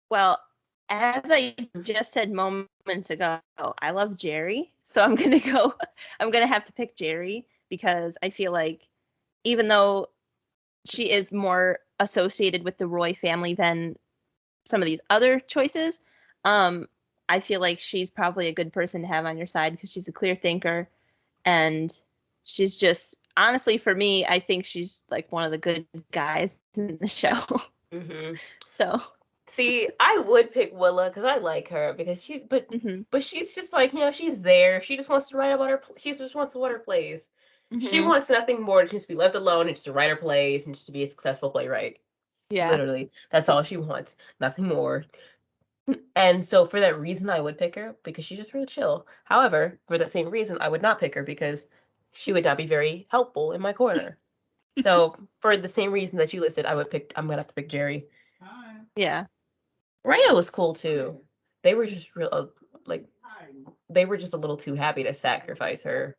S2: Well, as I just said moments ago, I love Jerry. So I'm going to have to pick Jerry because I feel like even though she is more associated with the Roy family than some of these other choices, I feel like she's probably a good person to have on your side because she's a clear thinker, and she's just, honestly, for me, I think she's like one of the good guys in the show. So
S1: see, I would pick Willa because I like her because but she's just like, she's there. She just wants to write about her. She just wants to write her plays. She wants nothing more than just to be left alone and just to write her plays and just to be a successful playwright.
S2: Yeah.
S1: Literally, that's all she wants. Nothing more. And so for that reason, I would pick her because she's just real chill. However, for that same reason, I would not pick her because she would not be very helpful in my corner. So for the same reason that you listed, I'm gonna have to pick Jerry.
S2: Yeah.
S1: Rhea was cool too. They were just real, they were just a little too happy to sacrifice her.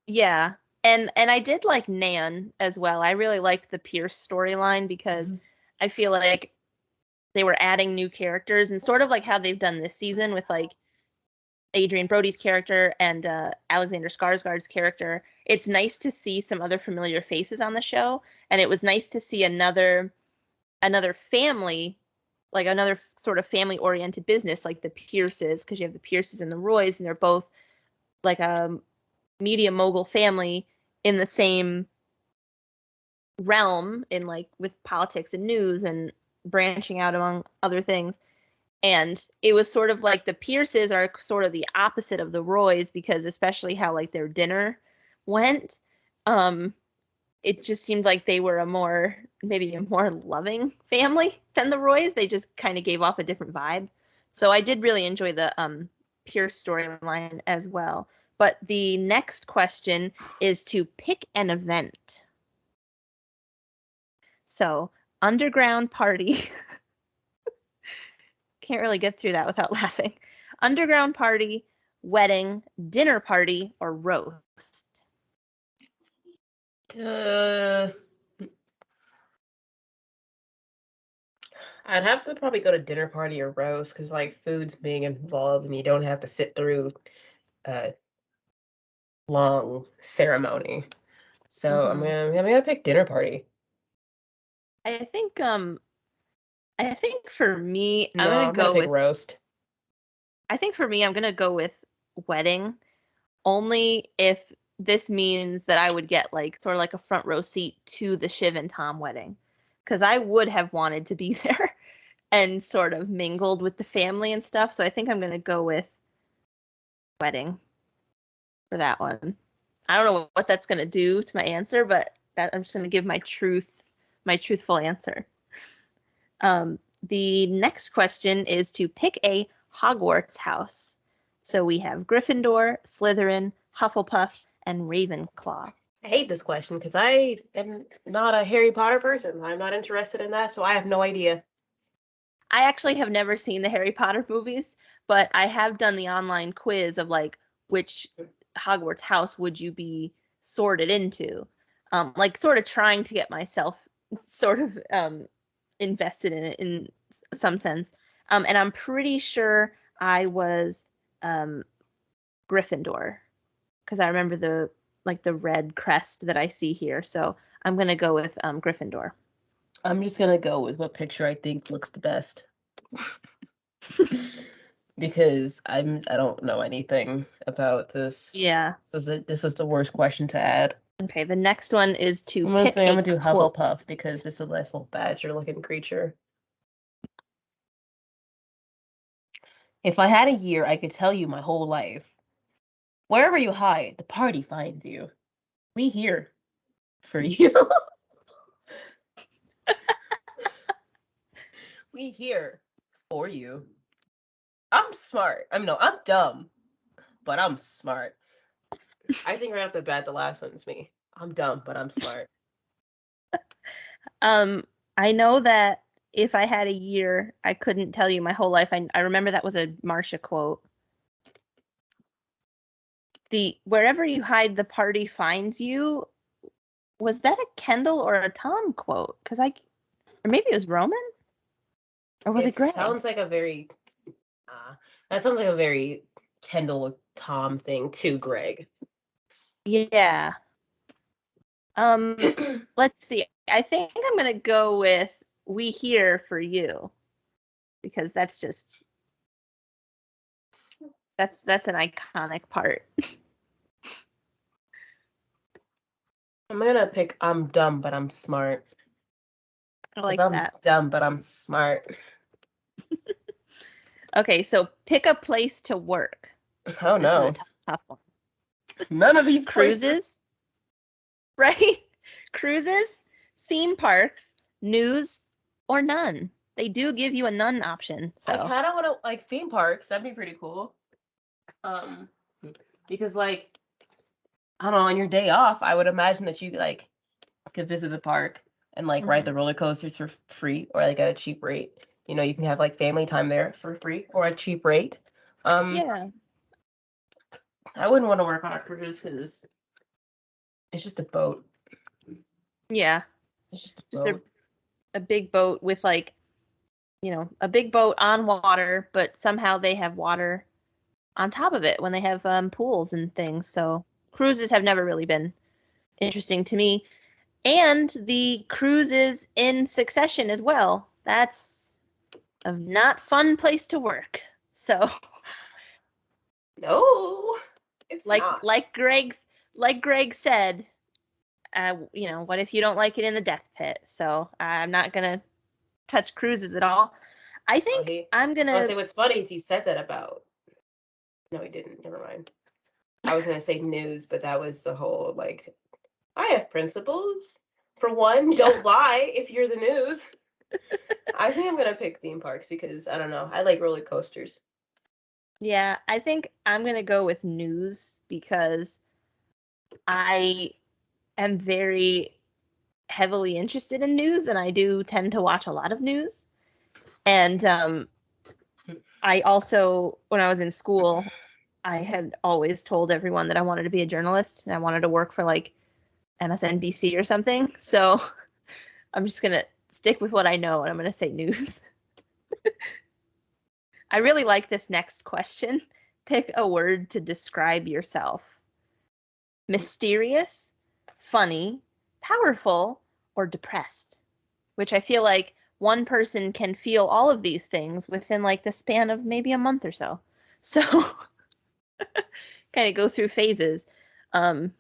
S2: Yeah. And I did like Nan as well. I really liked the Pierce storyline because I feel like they were adding new characters, and sort of like how they've done this season with like Adrian Brody's character and Alexander Skarsgård's character. It's nice to see some other familiar faces on the show, and it was nice to see another family, like another sort of family oriented business like the Pierces, because you have the Pierces and the Roys, and they're both like a media mogul family in the same realm in like with politics and news and branching out among other things. And it was sort of like the Pierces are sort of the opposite of the Roys because especially how like their dinner went, it just seemed like they were maybe a more loving family than the Roys. They just kind of gave off a different vibe. So I did really enjoy the Pierce storyline as well. But the next question is to pick an event. So, underground party. Can't really get through that without laughing. Underground party, wedding, dinner party, or roast?
S1: I'd have to probably go to dinner party or roast because like food's being involved and you don't have to sit through a long ceremony. So I'm gonna pick dinner party.
S2: I think for me,
S1: No, I'm gonna pick roast.
S2: I think for me, I'm gonna go with wedding, only if this means that I would get like sort of like a front row seat to the Shiv and Tom wedding, because I would have wanted to be there and sort of mingled with the family and stuff. So I think I'm gonna go with wedding for that one. I don't know what that's gonna do to my answer, but I'm just gonna give my truthful answer. The next question is to pick a Hogwarts house. So we have Gryffindor, Slytherin, Hufflepuff, and Ravenclaw.
S1: I hate this question because I am not a Harry Potter person. I'm not interested in that, so I have no idea.
S2: I actually have never seen the Harry Potter movies, but I have done the online quiz of like which Hogwarts house would you be sorted into, like sort of trying to get myself sort of invested in it in some sense. And I'm pretty sure I was Gryffindor because I remember the red crest that I see here. So I'm gonna go with Gryffindor.
S1: I'm just gonna go with what picture I think looks the best. Because I don't know anything about this.
S2: Yeah.
S1: This is the worst question to add.
S2: Okay, the next one is to
S1: I'm
S2: pick
S1: gonna
S2: a
S1: do
S2: quote.
S1: Hufflepuff because this is a nice little badger looking creature. If I had a year, I could tell you my whole life. Wherever you hide, the party finds you. We here for you. We here for you. I'm smart. I mean, no, I'm dumb, but I'm smart. I think right off the bat, the last one's me. I'm dumb, but I'm smart.
S2: I know that if I had a year, I couldn't tell you my whole life. I remember that was a Marsha quote. The wherever you hide, the party finds you. Was that a Kendall or a Tom quote? Or maybe it was Roman, or was it Greg?
S1: Sounds like a very, that sounds like a very Kendall Tom thing too, Greg.
S2: Yeah. Let's see. I think I'm gonna go with "We Here for You" because that's an iconic part.
S1: I'm gonna pick I'm dumb, but I'm smart.
S2: I like
S1: I'm
S2: that.
S1: dumb, but I'm smart.
S2: Okay, so pick a place to work.
S1: Oh
S2: This is
S1: no.
S2: a tough one.
S1: None of these places.
S2: Cruises, right? Cruises, theme parks, news, or none. They do give you a none option. So
S1: I kind of want to like theme parks. That'd be pretty cool. Um, because like I don't know, on your day off, I would imagine that you like could visit the park and like ride the roller coasters for free or like at a cheap rate. You know, you can have like family time there for free or at cheap rate.
S2: yeah,
S1: I wouldn't want to work on a cruise because it's just a boat.
S2: yeah,
S1: It's just a
S2: just
S1: boat.
S2: a big boat with like, a big boat on water, but somehow they have water on top of it when they have pools and things. So cruises have never really been interesting to me. And the cruises in Succession as well. That's a not fun place to work. So
S1: No, it's
S2: like
S1: not.
S2: like Greg said, what if you don't like it in the death pit? So I'm not gonna touch cruises at all. I think I'm
S1: I want to
S2: gonna.
S1: say what's funny is he said that about. No, he didn't. Never mind. I was gonna say news, but that was the whole like. I have principles. For one, don't lie if you're the news. I think I'm gonna pick theme parks because I don't know. I like roller coasters.
S2: Yeah, I think I'm gonna go with news because I am very heavily interested in news, and I do tend to watch a lot of news. And I also, when I was in school, I had always told everyone that I wanted to be a journalist and I wanted to work for like MSNBC or something. So I'm just gonna stick with what I know, and I'm gonna say news. I really like this next question. Pick a word to describe yourself. Mysterious, funny, powerful, or depressed. Which I feel like one person can feel all of these things within like the span of maybe a month or so. So kind of go through phases. Um,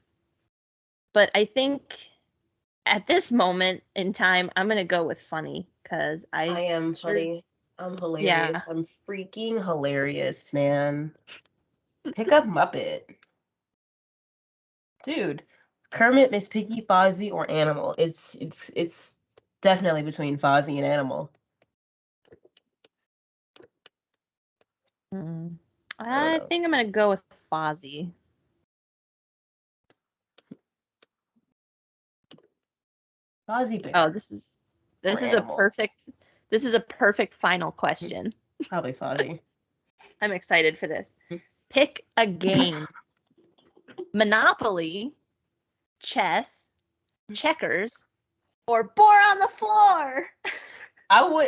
S2: but I think at this moment in time, I'm gonna go with funny because
S1: I am funny. I'm hilarious.
S2: Yeah.
S1: I'm freaking hilarious, man. Pick up Muppet. Dude. Kermit, Miss Piggy, Fozzie, or Animal. It's definitely between Fozzie and Animal.
S2: Mm. I think I'm gonna go with Fozzie.
S1: Fozzie Bear.
S2: Oh, this is a perfect final question.
S1: Probably Fozzie.
S2: I'm excited for this. Pick a game. Monopoly, chess, checkers, or boar on the floor.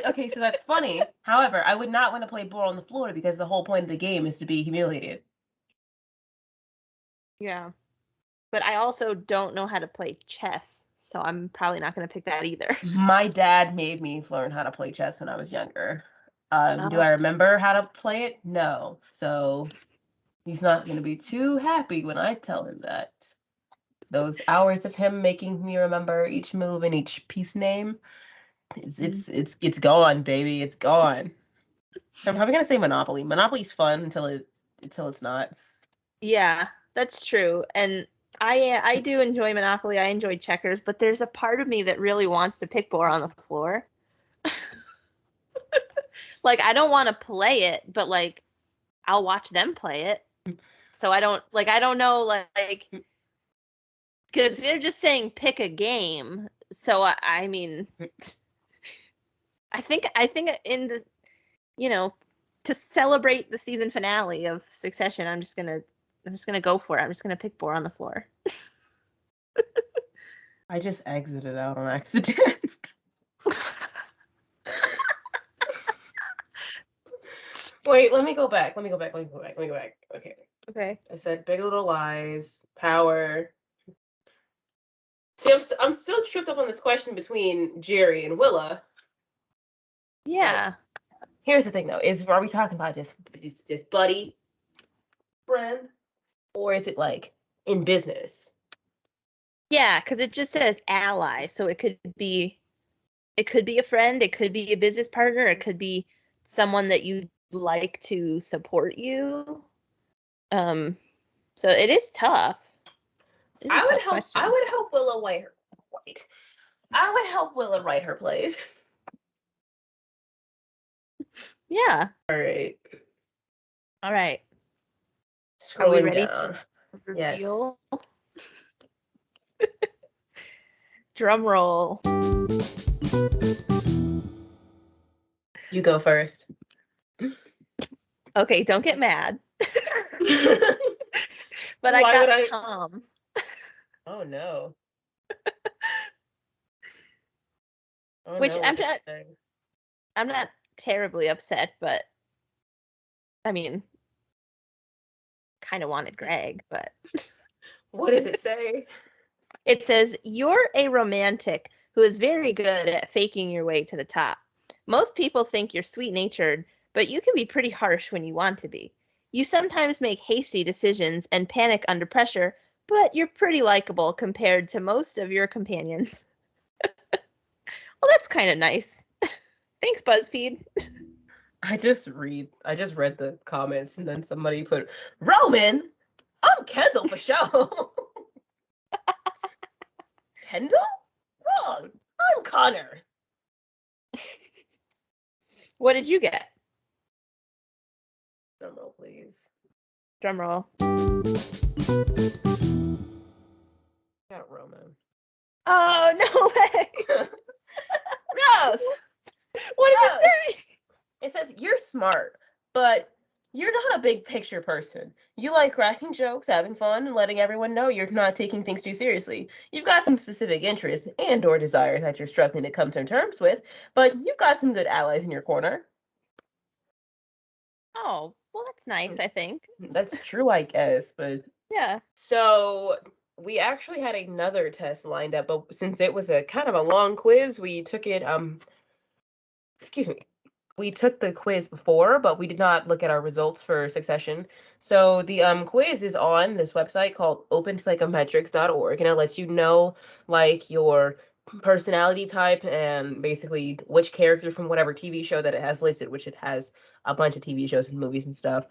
S1: Okay, so that's funny. However, I would not want to play boar on the floor because the whole point of the game is to be humiliated.
S2: Yeah. But I also don't know how to play chess, so I'm probably not going to pick that either.
S1: My dad made me learn how to play chess when I was younger. Do I remember how to play it? No. So he's not going to be too happy when I tell him that. Those hours of him making me remember each move and each piece name, it's gone, baby. It's gone. I'm probably gonna say Monopoly. Monopoly's fun until it's not.
S2: Yeah, that's true. And I do enjoy Monopoly. I enjoy checkers, but there's a part of me that really wants to pick boar on the floor. Like I don't want to play it, but like I'll watch them play it. So I don't know like because they're just saying pick a game. So I mean, I think in the to celebrate the season finale of Succession, I'm just gonna go for it. I'm just gonna pick boar on the floor.
S1: I just exited out on accident. Wait, let me go back. Okay.
S2: Okay.
S1: I said Big Little Lies, Power. See, I'm still tripped up on this question between Jerry and Willa.
S2: Yeah.
S1: Here's the thing, though: are we talking about just buddy, friend, or is it like in business?
S2: Yeah, because it just says ally, so it could be a friend, it could be a business partner, it could be someone that you'd like to support you. So it is tough.
S1: I would help Willa write her. Wait, I would help Willa write her plays.
S2: Yeah.
S1: All right. Scrolling
S2: Are we ready
S1: down.
S2: to reveal?
S1: Yes.
S2: Drum roll.
S1: You go first.
S2: Okay, don't get mad. But
S1: Why
S2: I got
S1: would I?
S2: Tom.
S1: Oh no. Oh,
S2: Which
S1: no,
S2: I'm not terribly upset, but I mean, kind of wanted Greg, but
S1: what does it say?
S2: it says you're a romantic who is very good at faking your way to the top. Most people think you're sweet-natured, but you can be pretty harsh when you want to be. You sometimes make hasty decisions and panic under pressure, but you're pretty likable compared to most of your companions. Well, that's kind of nice. Thanks, BuzzFeed.
S1: I just read the comments and then somebody put Roman. I'm Kendall for show. Kendall? Wrong. I'm Connor.
S2: What did you get?
S1: Drumroll, please.
S2: Drumroll.
S1: Got Roman.
S2: Oh, no way.
S1: Rose.
S2: What does it say?
S1: It says you're smart, but you're not a big picture person. You like cracking jokes, having fun, and letting everyone know you're not taking things too seriously. You've got some specific interests and or desires that you're struggling to come to terms with, but you've got some good allies in your corner.
S2: Oh, well, that's nice, I think.
S1: That's true, I guess, but
S2: Yeah.
S1: so we actually had another test lined up, but since it was a kind of a long quiz, we took it excuse me. We took the quiz before, but we did not look at our results for Succession. So the quiz is on this website called openpsychometrics.org, and it lets you know like your personality type and basically which character from whatever TV show that it has listed, which it has a bunch of TV shows and movies and stuff.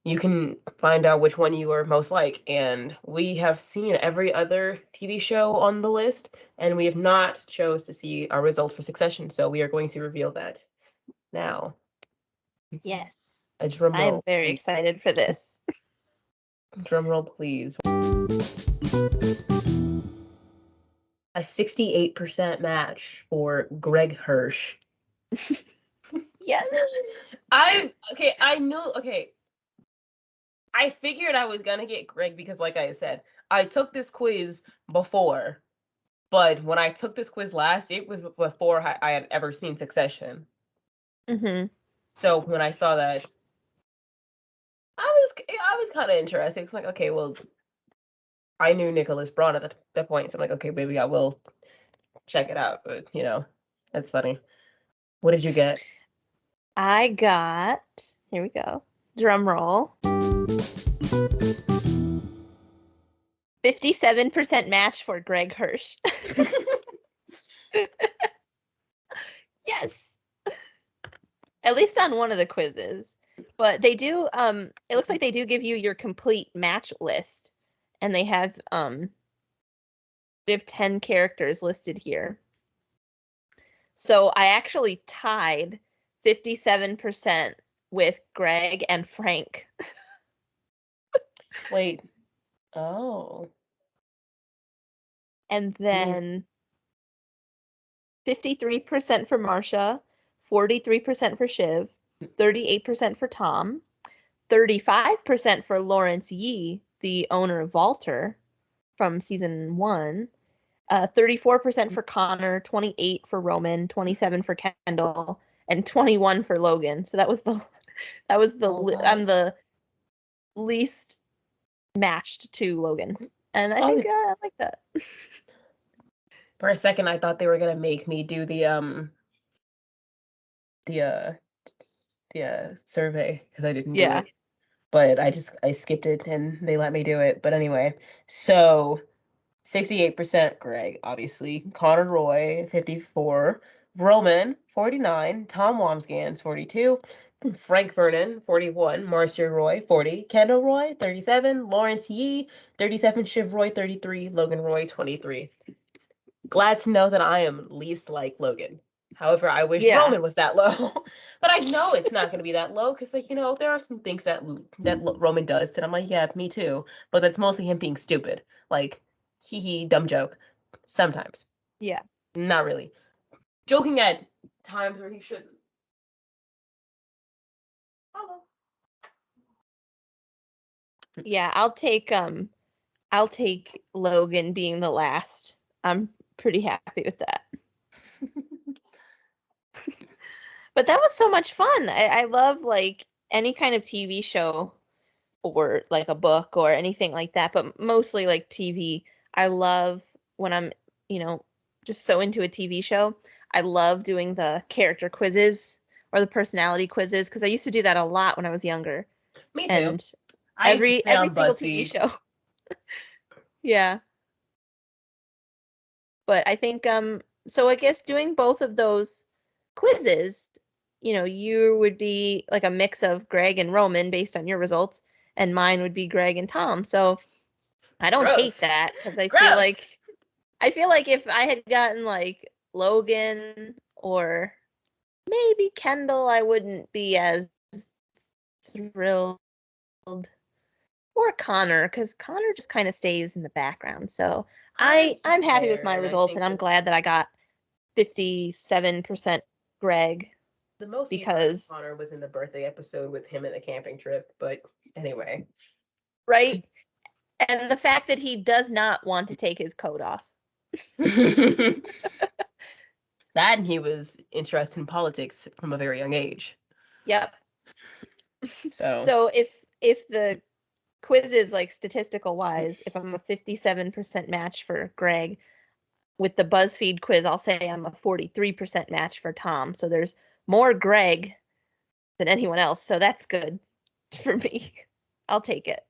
S1: You can find out which one you are most like. And we have seen every other TV show on the list, and we have not chose to see our results for Succession. So we are going to reveal that now.
S2: Yes.
S1: A drum
S2: I am
S1: roll,
S2: very
S1: please.
S2: excited for this.
S1: Drum roll, please. A 68% match for Greg Hirsch.
S2: Yes.
S1: I figured I was gonna get Greg because, like I said, I took this quiz before, but when I took this quiz last, it was before I had ever seen Succession.
S2: Mm-hmm.
S1: So when I saw that, I was kind of interested. It's like, okay, well, I knew Nicholas Braun at that point, so I'm like, okay, maybe I will check it out. But that's funny. What did you get?
S2: I got, here we go, drum roll. 57% match for Greg Hirsch. Yes. At least on one of the quizzes. But they do it looks like they do give you your complete match list, and they have 10 characters listed here. So I actually tied 57% with Greg and Frank.
S1: Wait. Oh.
S2: And then 53% for Marcia, 43% for Shiv, 38% for Tom, 35% for Lawrence Yee, the owner of Walter from season 1, 34% for Connor, 28 for Roman, 27 for Kendall, and 21 for Logan. So I'm the least matched to Logan, and I think I like that.
S1: For a second, I thought they were gonna make me do the survey because I didn't do
S2: Yeah.
S1: it, but I skipped it and they let me do it. But anyway, so 68% Greg, obviously. Connor Roy, 54. Roman, 49. Tom Wamsgans, 42. Frank Vernon, 41. Marcia Roy, 40. Kendall Roy, 37. Lawrence Yee, 37. Shiv Roy, 33. Logan Roy, 23. Glad to know that I am least like Logan. However, I wish
S2: Yeah.
S1: Roman was that low. But I know it's not going to be that low because, there are some things that Roman does that I'm like, yeah, me too. But that's mostly him being stupid. Like, hee, dumb joke. Sometimes.
S2: Yeah.
S1: Not really. Joking at times where he shouldn't. Hello.
S2: Yeah, I'll take Logan being the last. I'm pretty happy with that. But that was so much fun. I love like any kind of TV show or like a book or anything like that, but mostly like TV. I love when I'm, you know, just so into a TV show. I love doing the character quizzes or the personality quizzes because I used to do that a lot when I was younger.
S1: Me too.
S2: And
S1: I used to stay
S2: every
S1: on
S2: single TV
S1: BuzzFeed.
S2: show. Yeah. But I think so I guess doing both of those quizzes, you would be like a mix of Greg and Roman based on your results, and mine would be Greg and Tom. So I don't hate
S1: Gross.
S2: that because
S1: Gross.
S2: I feel like if I had gotten like Logan or maybe Kendall, I wouldn't be as thrilled. Or Connor, because Connor just kind of stays in the background. So
S1: Connor's
S2: I'm
S1: just
S2: happy with
S1: there,
S2: my
S1: and I
S2: results, and
S1: think
S2: I'm
S1: that
S2: glad that I got 57% Greg
S1: the most people out of
S2: because
S1: Connor was in the birthday episode with him and the camping trip. But anyway.
S2: right, and the fact that he does not want to take his coat off.
S1: That and he was interested in politics from a very young age.
S2: Yep.
S1: So
S2: So if the quiz is like statistical wise, if I'm a 57% match for Greg, with the BuzzFeed quiz, I'll say I'm a 43% match for Tom. So there's more Greg than anyone else. So that's good for me. I'll take it.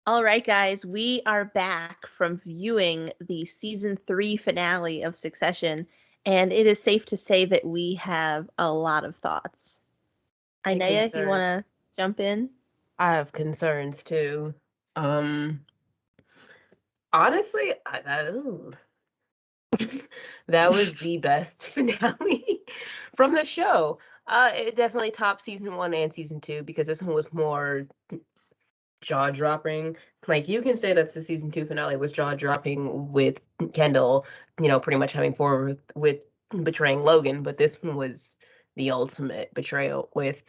S2: All right, guys, we are back from viewing the season 3 finale of Succession, and it is safe to say that we have a lot of thoughts.
S1: and
S2: Inaya, you want to
S1: concerns.
S2: jump in?
S1: I have concerns too. Honestly, That was the best finale from the show. It definitely topped season 1 and season 2 because this one was more jaw-dropping. Like, you can say that the season 2 finale was jaw-dropping with Kendall, pretty much having forward with betraying Logan, but this one was the ultimate betrayal with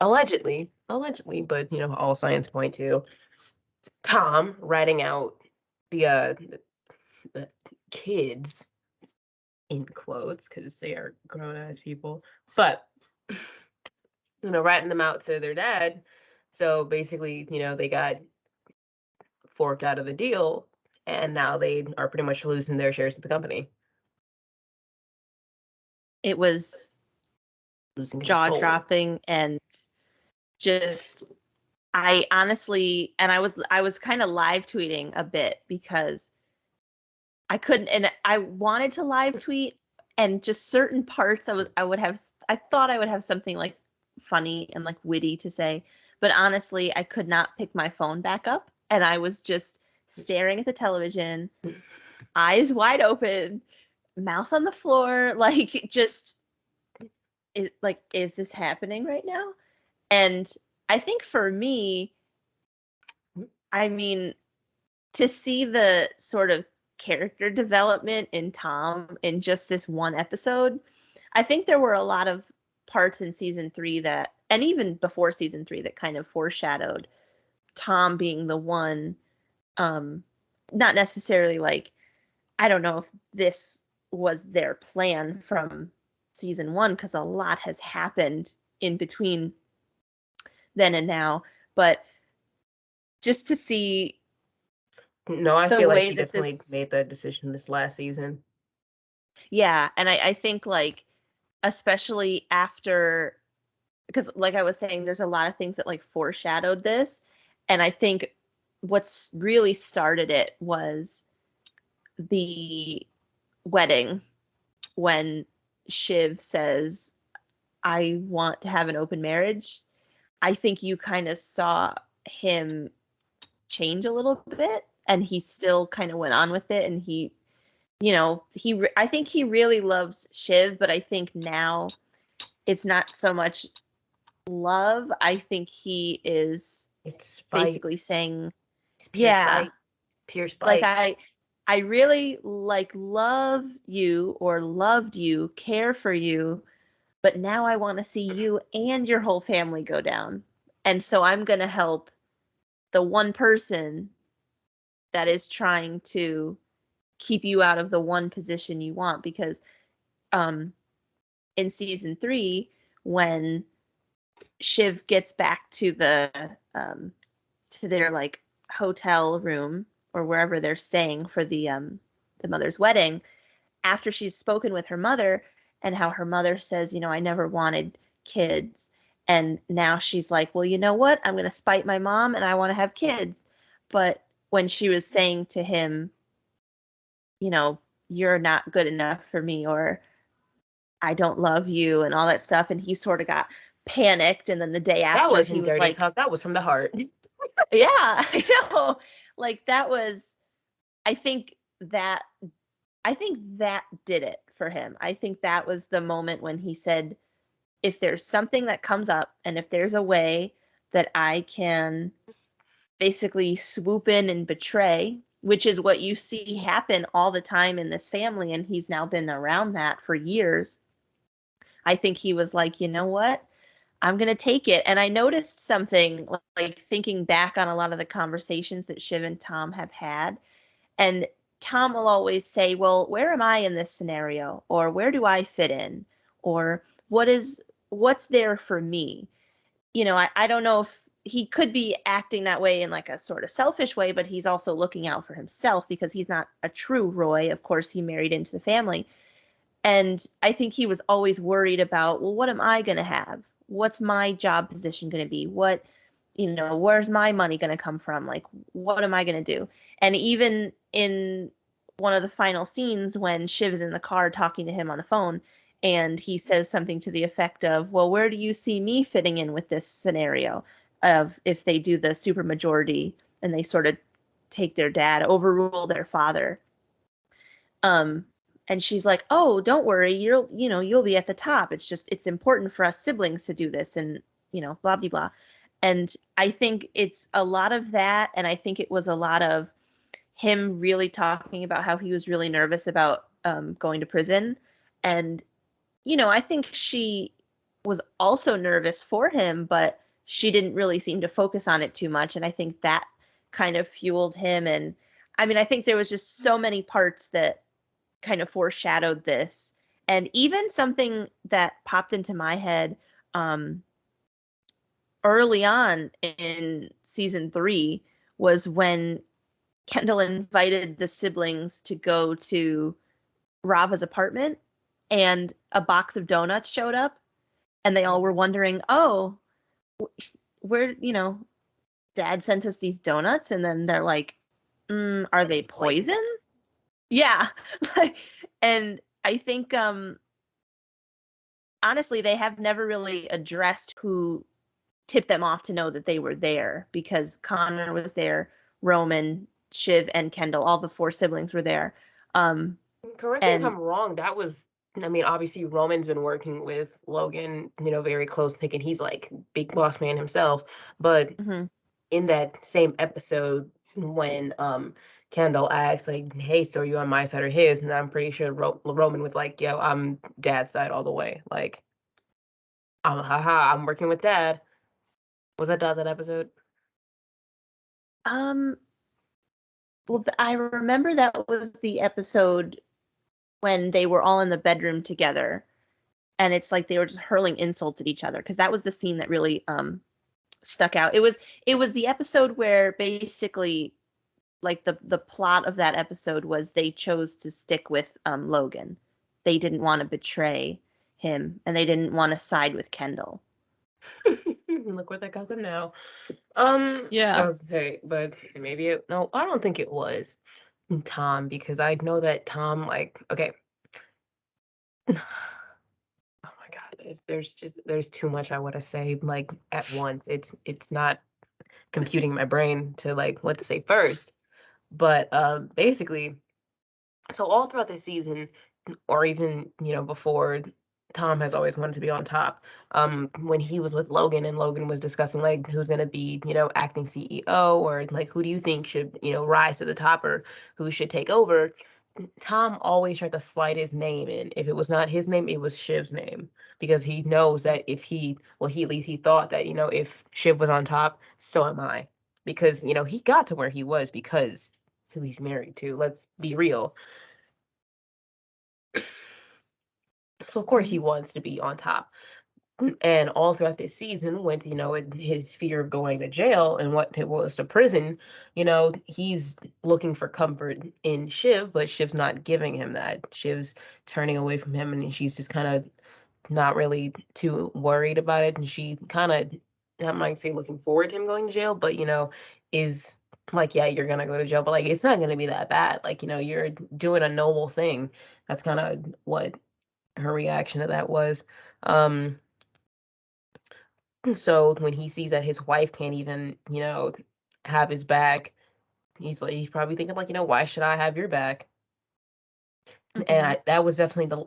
S1: allegedly, but all signs point to Tom ratting out the kids in quotes because they are grown ass people, but ratting them out to their dad. So basically, they got forked out of the deal, and now they are pretty much losing their shares of the company.
S2: It was jaw-dropping and just I honestly, and I was kind of live tweeting a bit because I couldn't, and I wanted to live tweet, and just certain parts I thought I would have something like funny and like witty to say, but honestly, I could not pick my phone back up, and I was just staring at the television, eyes wide open, mouth on the floor, like just is this happening right now? And I think for me, I mean, to see the sort of character development in Tom in just this one episode, I think there were a lot of parts in season 3 that, and even before season 3, that kind of foreshadowed Tom being the one, not necessarily like, I don't know if this was their plan from season 1, because a lot has happened in between then and now, but just to see
S1: No, I
S2: the
S1: feel like
S2: way
S1: he
S2: that
S1: definitely
S2: this,
S1: made that decision this last season.
S2: yeah, and I think like especially after, because like I was saying, there's a lot of things that like foreshadowed this, and I think what's really started it was the wedding, when Shiv says, I want to have an open marriage. I think you kind of saw him change a little bit, and he still kind of went on with it, and he, I think he really loves Shiv, but I think now it's not so much love. I think he is
S1: It's spite.
S2: basically saying,
S1: It's pure
S2: yeah,
S1: spite. Pure
S2: like
S1: spite.
S2: I really like love you or loved you, care for you, but now I want to see you and your whole family go down. And so I'm going to help the one person that is trying to keep you out of the one position you want, because um in season 3, when Shiv gets back to to their like hotel room or wherever they're staying for the mother's wedding, after she's spoken with her mother, and how her mother says, I never wanted kids, and now she's like, well, you know what, I'm going to spite my mom and I want to have kids. But when she was saying to him, you're not good enough for me, or I don't love you, and all that stuff, and he sort of got panicked, and then the day
S1: That
S2: after he
S1: wasn't
S2: was
S1: dirty
S2: like,
S1: talk. That was from the heart.
S2: yeah, I know. Like that was, I think that I think that did it for him. I think that was the moment when he said, if there's something that comes up, and if there's a way that I can basically swoop in and betray, which is what you see happen all the time in this family, and he's now been around that for years. I think he was like, you know what? I'm going to take it. And I noticed something, like thinking back on a lot of the conversations that Shiv and Tom have had. And Tom will always say, well, where am I in this scenario? Or where do I fit in? Or what's there for me? I don't know if he could be acting that way in like a sort of selfish way, but he's also looking out for himself because he's not a true Roy. Of course, he married into the family. And I think he was always worried about, well, what am I going to have? What's my job position going to be? Where's my money going to come from? Like, what am I going to do? And even in one of the final scenes, when Shiv is in the car talking to him on the phone, and he says something to the effect of, well, where do you see me fitting in with this scenario of if they do the supermajority and they sort of take their dad, overrule their father? And she's like, "Oh, don't worry, you'll be at the top. It's important for us siblings to do this, and blah blah blah." And I think it's a lot of that, and I think it was a lot of him really talking about how he was really nervous about going to prison. And I think she was also nervous for him, but she didn't really seem to focus on it too much. And I think that kind of fueled him. And I mean, I think there was just so many parts that kind of foreshadowed this. And even something that popped into my head um, early on in season 3 was when Kendall invited the siblings to go to Rava's apartment, and a box of donuts showed up, and they all were wondering, "Oh, where, Dad sent us these donuts," and then they're like, "Are they poison?" Yeah, and I think honestly, they have never really addressed who tipped them off to know that they were there, because Connor was there, Roman, Shiv, and Kendall, all the 4 siblings were there.
S1: Correct me if
S2: And
S1: I'm wrong. That was, I mean, obviously Roman's been working with Logan, very close, thinking he's like big boss man himself. But
S2: mhm.
S1: in that same episode, when Kendall asked like, "Hey, so are you on my side or his?" And I'm pretty sure Roman was like, "Yo, I'm Dad's side all the way. Like, I'm working with Dad." Was that episode?
S2: um, well, I remember that was the episode when they were all in the bedroom together, and it's like they were just hurling insults at each other, because that was the scene that really stuck out. It was the episode where basically, like, the plot of that episode was they chose to stick with Logan. They didn't want to betray him, and they didn't want to side with Kendall.
S1: Look where that got them now. I
S2: Yeah.
S1: was say, but maybe no, I don't think it was Tom, because I know that Tom, like, okay. Oh my God, there's too much I want to say like at once. It's not computing my brain to like what to say first. But basically, so all throughout the season, or even before, Tom has always wanted to be on top. When he was with Logan and Logan was discussing like who's gonna be acting CEO, or like who do you think should rise to the top, or who should take over, Tom always tried to slide his name in. If it was not his name, it was Shiv's name. Because he knows that if he at least he thought that, if Shiv was on top, so am I. Because, he got to where he was because who he's married to. Let's be real. So of course he
S2: Mhm.
S1: wants to be on top. And all throughout this season, with his fear of going to jail and what it was to prison, he's looking for comfort in Shiv, but Shiv's not giving him that. Shiv's turning away from him, and she's just kind of not really too worried about it. And she kind of, I might say, looking forward to him going to jail, but is like, yeah, you're gonna go to jail, but like it's not gonna be that bad. Like, you're doing a noble thing. That's kind of what her reaction to that was. Um, so when he sees that his wife can't even, have his back, he's probably thinking like, why should I have your back? And
S2: Mhm.
S1: that was definitely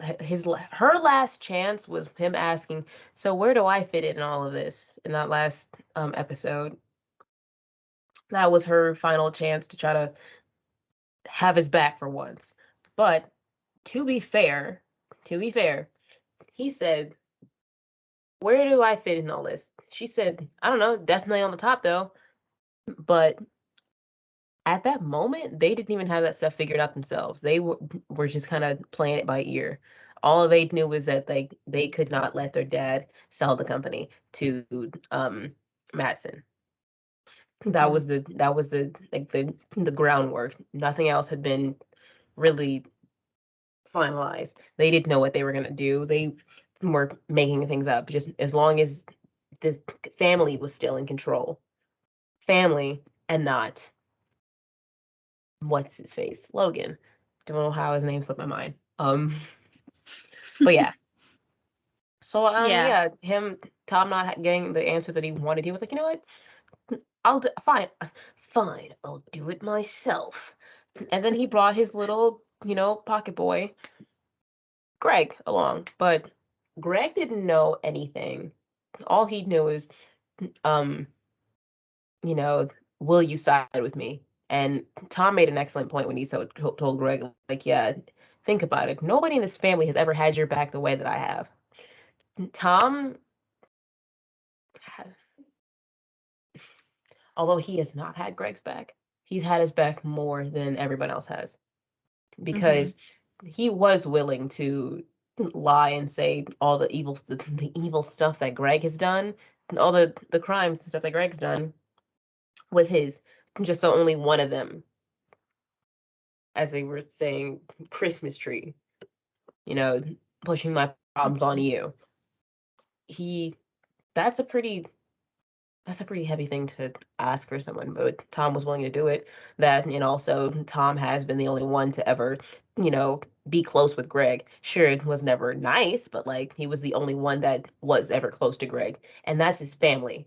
S1: her last chance was him asking, so where do I fit in all of this? In that last episode, that was her final chance to try to have his back for once. But to be fair, to be fair, he said, where do I fit in all this? She said, I don't know, definitely on the top though. But at that moment, they didn't even have that stuff figured out themselves. They were just kind of playing it by ear. All they knew was that they could not let their dad sell the company to Madison.
S2: Mhm.
S1: That was the like the groundwork. Nothing else had been really finalized. They didn't know what they were gonna do. They were making things up. Just as long as this family was still in control, family, and not what's his face, Logan. Don't know how his name slipped my mind. But yeah. So
S2: Yeah.
S1: yeah, Tom not getting the answer that he wanted, he was like, you know what? I'll do, fine, fine, I'll do it myself. And then he brought his little pocket boy, Greg, along. But Greg didn't know anything. All he knew is, um, you know, will you side with me? And Tom made an excellent point when he told Greg, like, yeah, think about it. Nobody in this family has ever had your back the way that I have. Tom, although he has not had Greg's back, he's had his back more than everyone else has
S2: Mm-hmm.
S1: because he was willing to lie and say all the evil stuff that Greg has done, all the crimes and stuff that Greg's done was his. Just so only one of them, as they were saying, Christmas tree, you know, pushing my problems on
S2: Mm-hmm.
S1: you. He that's a pretty that's a pretty heavy thing to ask for someone, but Tom was willing to do it. That, and also Tom has been the only one to ever, you know, be close with Greg. Sure, it was never nice, but like he was the only one that was ever close to Greg, and that's his family.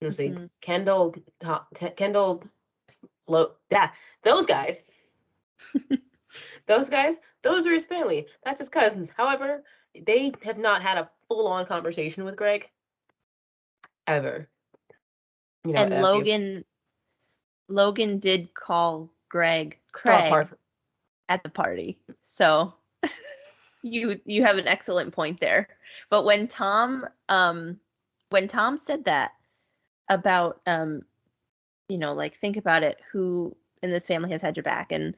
S1: Let's see,
S2: Mm-hmm.
S1: Kendall, Kendall, yeah, those guys, those are his family. That's his cousins. However, they have not had a full-on conversation with Greg ever.
S2: And
S1: If
S2: Logan did call
S1: apart
S2: Craig at the party. So you have an excellent point there. But when Tom said that about like think about it, who in this family has had your back and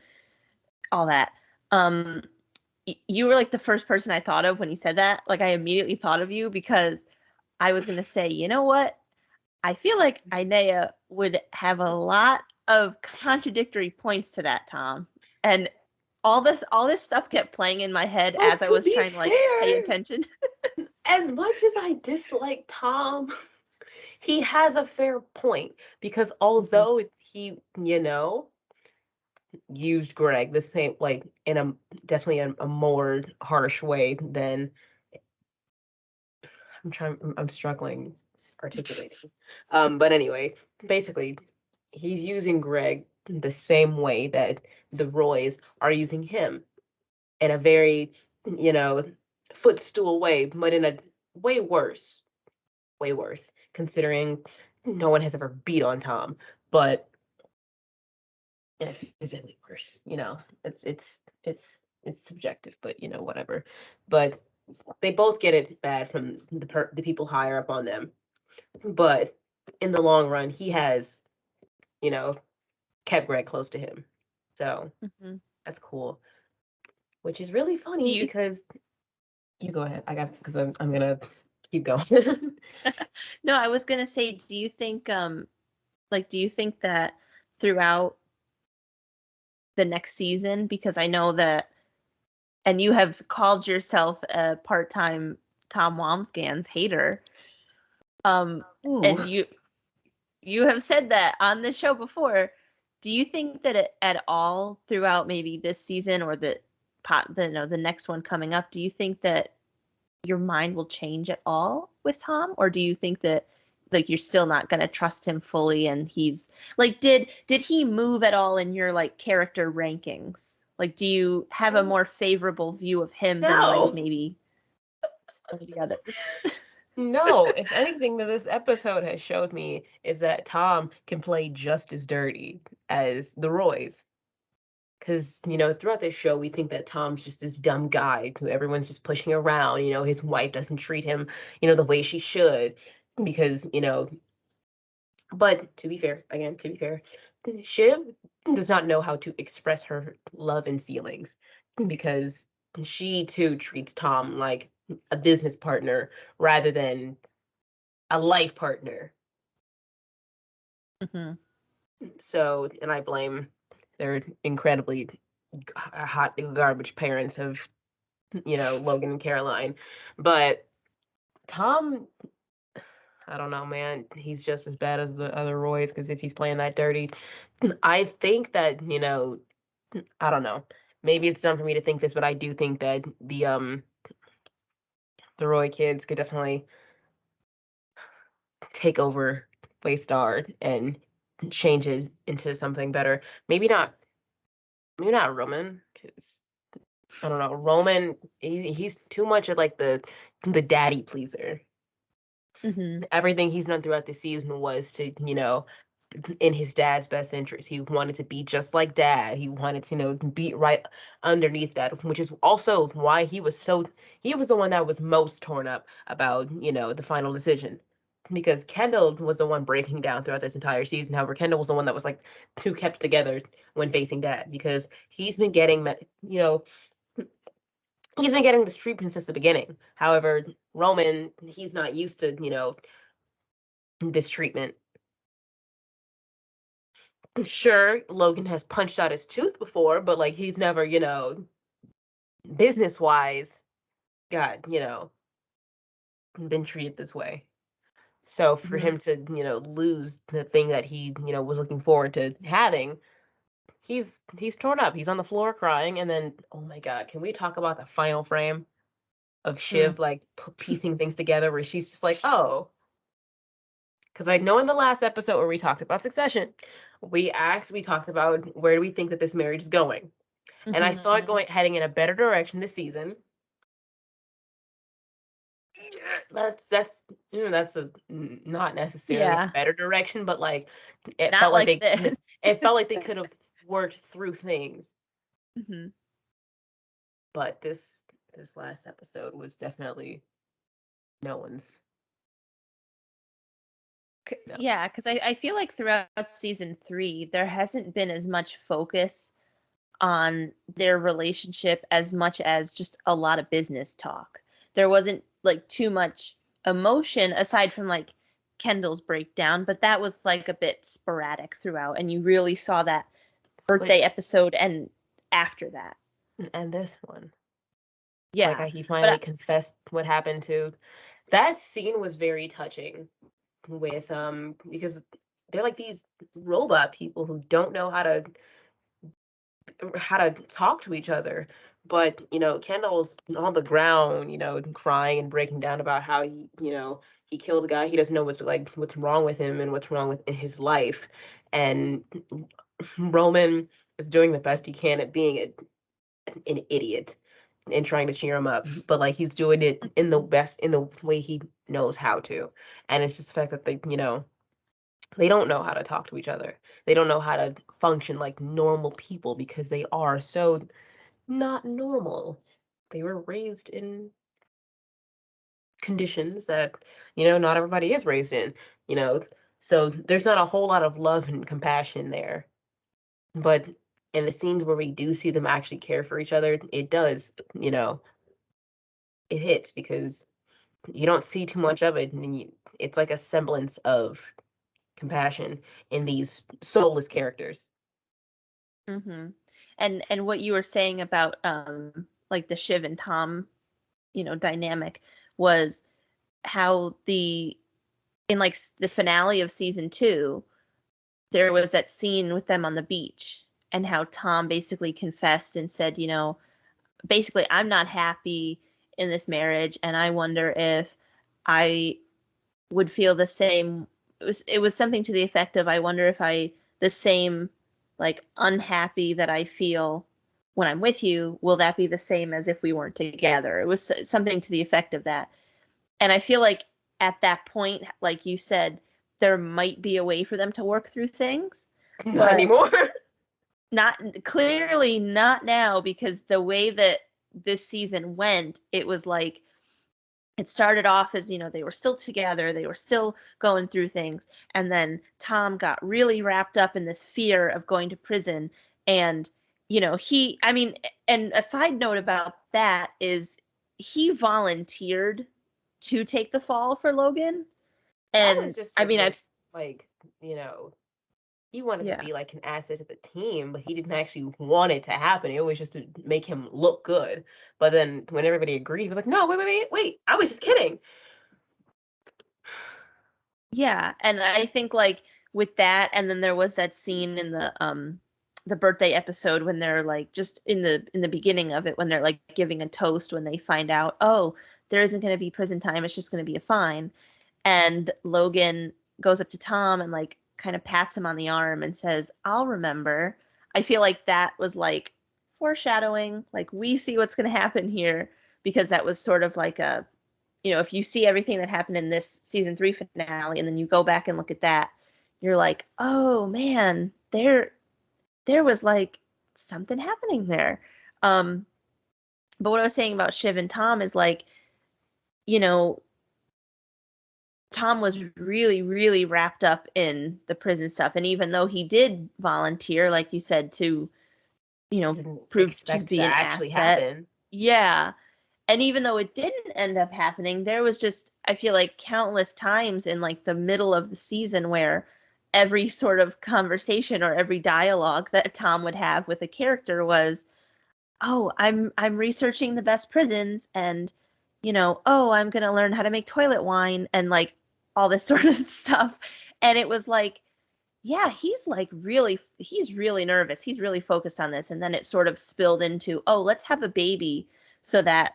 S2: all that. Um you were like the first person I thought of when he said that. Like I immediately thought of you because I was gonna say, you know what? I feel like Inea would have a lot of contradictory points to that, Tom. And all this stuff kept playing in my head
S1: Well,
S2: as I
S1: to
S2: was
S1: be
S2: trying to like pay
S1: fair,
S2: attention.
S1: as much as I dislike Tom, he has a fair point because
S2: Mhm.
S1: although he, used Greg the same, like in a definitely a more harsh way than I'm struggling articulating. But anyway, basically, he's using Greg the same way that the Roys are using him in a very, you know, footstool way, but in a way worse way worse, considering no one has ever beat on Tom. But physically worse, it's subjective, but whatever. But they both get it bad from the people higher up on them. But in the long run, he has you know kept Greg close to him, so
S2: Mhm.
S1: that's cool. Which is really
S2: Do
S1: funny
S2: you
S1: because you go ahead. I got because I'm gonna keep going.
S2: No, I was gonna say, do you think that throughout the next season, because I know that and you have called yourself a part-time Tom Wamsgans hater.
S1: Ooh.
S2: And you have said that on the show before. Do you think that at all throughout maybe this season or the next one coming up, do you think that your mind will change at all with Tom, or do you think that like you're still not going to trust him fully and he's like did he move at all in your like character rankings? Like do you have a more favorable view of him than like
S1: No.
S2: maybe one of the others?
S1: No, if anything that this episode has showed me is that Tom can play just as dirty as the Roys. Because, throughout this show, we think that Tom's just this dumb guy who everyone's just pushing around. His wife doesn't treat him, the way she should. Because, but to be fair, Shiv does not know how to express her love and feelings because she too treats Tom like a business partner rather than a life partner.
S2: Hmm.
S1: So, and I blame their incredibly hot garbage parents of, Logan and Caroline. But Tom, I don't know, man. He's just as bad as the other Roys because if he's playing that dirty, I think that, I don't know. Maybe it's dumb for me to think this, but I do think that the Roy kids could definitely take over Waystar and change it into something better. Maybe not maybe not Roman, because I don't know. Roman, he's too much of like the daddy pleaser.
S2: Mm-hmm.
S1: Everything he's done throughout the season was to, in his dad's best interest. He wanted to be just like dad. He wanted to, be right underneath that, which is also why he was the one that was most torn up about, the final decision. Because Kendall was the one breaking down throughout this entire season. However, Kendall was the one that was like who kept together when facing dad because he's been getting this treatment since the beginning. However, Roman, he's not used to, this treatment. Sure, Logan has punched out his tooth before, but like he's never, business wise, got, been treated this way. So for
S2: Mm-hmm.
S1: him to, lose the thing that he, was looking forward to having, he's torn up. He's on the floor crying, and then oh my god, can we talk about the final frame of
S2: Mm.
S1: Shiv like piecing things together where she's just like, oh, because I know in the last episode where we talked about Succession, we talked about where do we think that this marriage is going. And I saw it
S2: Mm-hmm.
S1: heading in a better direction this season. That's that's a not necessarily a
S2: Yeah,
S1: better direction, but like it
S2: not
S1: felt like
S2: like this.
S1: it felt like they could have worked through things.
S2: Mm-hmm.
S1: But this last episode was definitely no one's no.
S2: Yeah, because I feel like throughout season 3, there hasn't been as much focus on their relationship as much as just a lot of business talk. There wasn't like too much emotion aside from like Kendall's breakdown, but that was like a bit sporadic throughout, and you really saw that
S1: But
S2: birthday episode and after that.
S1: and this one, like
S2: Yeah,
S1: he
S2: but
S1: finally confessed what happened to that scene was very touching with because they're like these robot people who don't know how to talk to each other. But, Kendall's on the ground, crying and breaking down about how he killed a guy. He doesn't know what's wrong with him and what's wrong with in his life. And Roman is doing the best he can at being an idiot and trying to cheer him up. But like he's doing it in the way he knows how to. And it's just the fact that they don't know how to talk to each other. They don't know how to function like normal people because they are so not normal. They were raised in conditions that, not everybody is raised in, you know. So there's not a whole lot of love and compassion there. But in the scenes where we do see them actually care for each other, it does, it hits because you don't see too much of it and it's like a semblance of compassion in these soulless characters.
S2: mm-hmm. And what you were saying about like the Shiv and Tom, dynamic was how in like the finale of season 2, there was that scene with them on the beach and how Tom basically confessed and said, basically, I'm not happy in this marriage and I wonder if I would feel the same. It was something to the effect of, I wonder if I the same like unhappy that I feel when I'm with you, will that be the same as if we weren't together? It was something to the effect of that. And I feel like at that point, like you said, there might be a way for them to work through things,
S1: Not
S2: but
S1: anymore.
S2: not clearly not now, because the way that this season went, it was like it started off as, they were still together, they were still going through things, and then Tom got really wrapped up in this fear of going to prison. And I mean, and a side note about that is he volunteered to take the fall for Logan.
S1: That was
S2: And
S1: just
S2: I
S1: to
S2: mean,
S1: make
S2: I've
S1: like, you know, he wanted to
S2: yeah.
S1: be like an asset to the team, but he didn't actually want it to happen. It was just to make him look good. But then when everybody agreed, he was like, "No, wait! I was just kidding."
S2: Yeah, and I think like with that, and then there was that scene in the birthday episode when they're like just in the beginning of it, when they're like giving a toast when they find out, oh, there isn't going to be prison time, it's just going to be a fine. And Logan goes up to Tom and like kind of pats him on the arm and says, "I'll remember. I feel like that was like foreshadowing, like we see what's going to happen here, because that was sort of like a, if you see everything that happened in this season 3 finale and then you go back and look at that, you're like, oh man, there was like something happening there. But what I was saying about Shiv and Tom is like, you know, Tom was really, really wrapped up in the prison stuff. And even though he did volunteer, like you said, to,
S1: Didn't
S2: prove to
S1: expect
S2: be
S1: to
S2: an
S1: actually
S2: asset.
S1: happen.
S2: Yeah. And even though it didn't end up happening, there was just, I feel like, countless times in like the middle of the season where every sort of conversation or every dialogue that Tom would have with a character was, oh, I'm researching the best prisons, and oh, I'm going to learn how to make toilet wine, and like all this sort of stuff. And it was like, yeah, he's really nervous. He's really focused on this. And then it sort of spilled into, oh, let's have a baby so that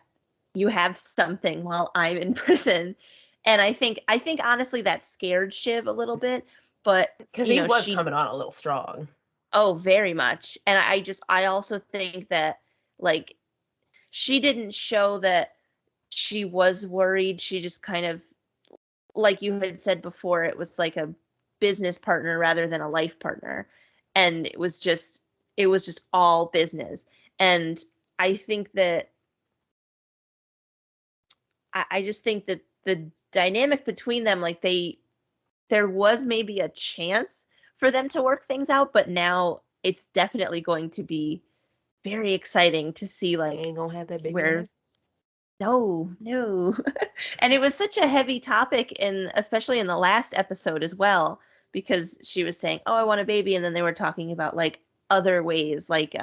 S2: you have something while I'm in prison. And I think honestly that scared Shiv a little bit, but
S1: Because he was
S2: she,
S1: coming on a little strong.
S2: oh, very much. And I also think that like she didn't show that she was worried. She just kind of, like you had said before, it was like a business partner rather than a life partner. And it was just all business. And I think that I just think that the dynamic between them, like there was maybe a chance for them to work things out, but now it's definitely going to be very exciting to see
S1: He
S2: like
S1: ain't gonna have that baby
S2: where.
S1: life.
S2: No, no. And it was such a heavy topic, especially in the last episode as well, because she was saying, "Oh, I want a baby," and then they were talking about like other ways, like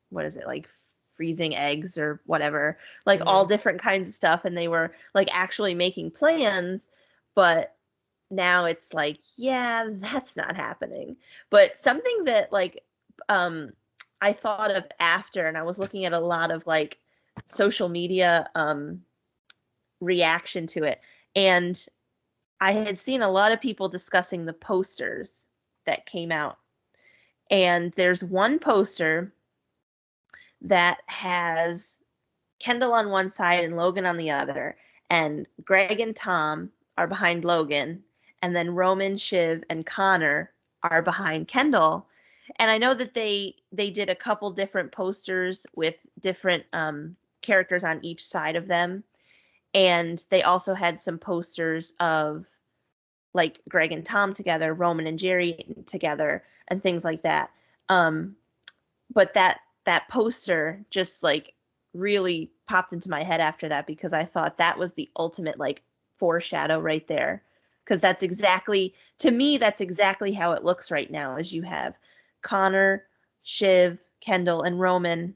S2: what is it, like freezing eggs or whatever, like all
S1: Mm-hmm.
S2: different kinds of stuff, and they were like actually making plans, but now it's like, yeah, that's not happening. But something that like um I thought of after, and I was looking at a lot of like social media reaction to it, and I had seen a lot of people discussing the posters that came out. And there's one poster that has Kendall on one side and Logan on the other, and Greg and Tom are behind Logan, and then Roman, Shiv, and Connor are behind Kendall. And I know that they did a couple different posters with different characters on each side of them, and they also had some posters of like Greg and Tom together, Roman and Jerry together, and things like that. Um, but that poster just like really popped into my head after that, because I thought that was the ultimate like foreshadow right there, because that's exactly, to me, that's exactly how it looks right now, as you have Connor, Shiv, Kendall, and Roman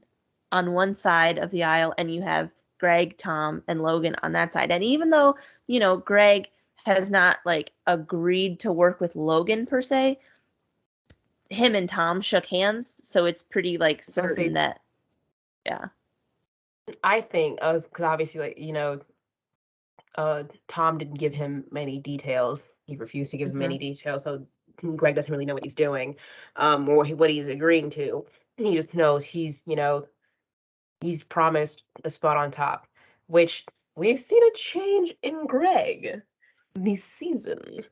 S2: on one side of the aisle, and you have Greg, Tom, and Logan on that side. And even though Greg has not like agreed to work with Logan per se, him and Tom shook hands, so it's pretty like
S1: I'll
S2: certain
S1: say,
S2: that, yeah.
S1: I think, because obviously, like, Tom didn't give him many details. He refused to give him
S2: Mm-hmm.
S1: any details, so Greg doesn't really know what he's doing, or what he's agreeing to. He just knows he's promised a spot on top, which we've seen a change in Greg this season.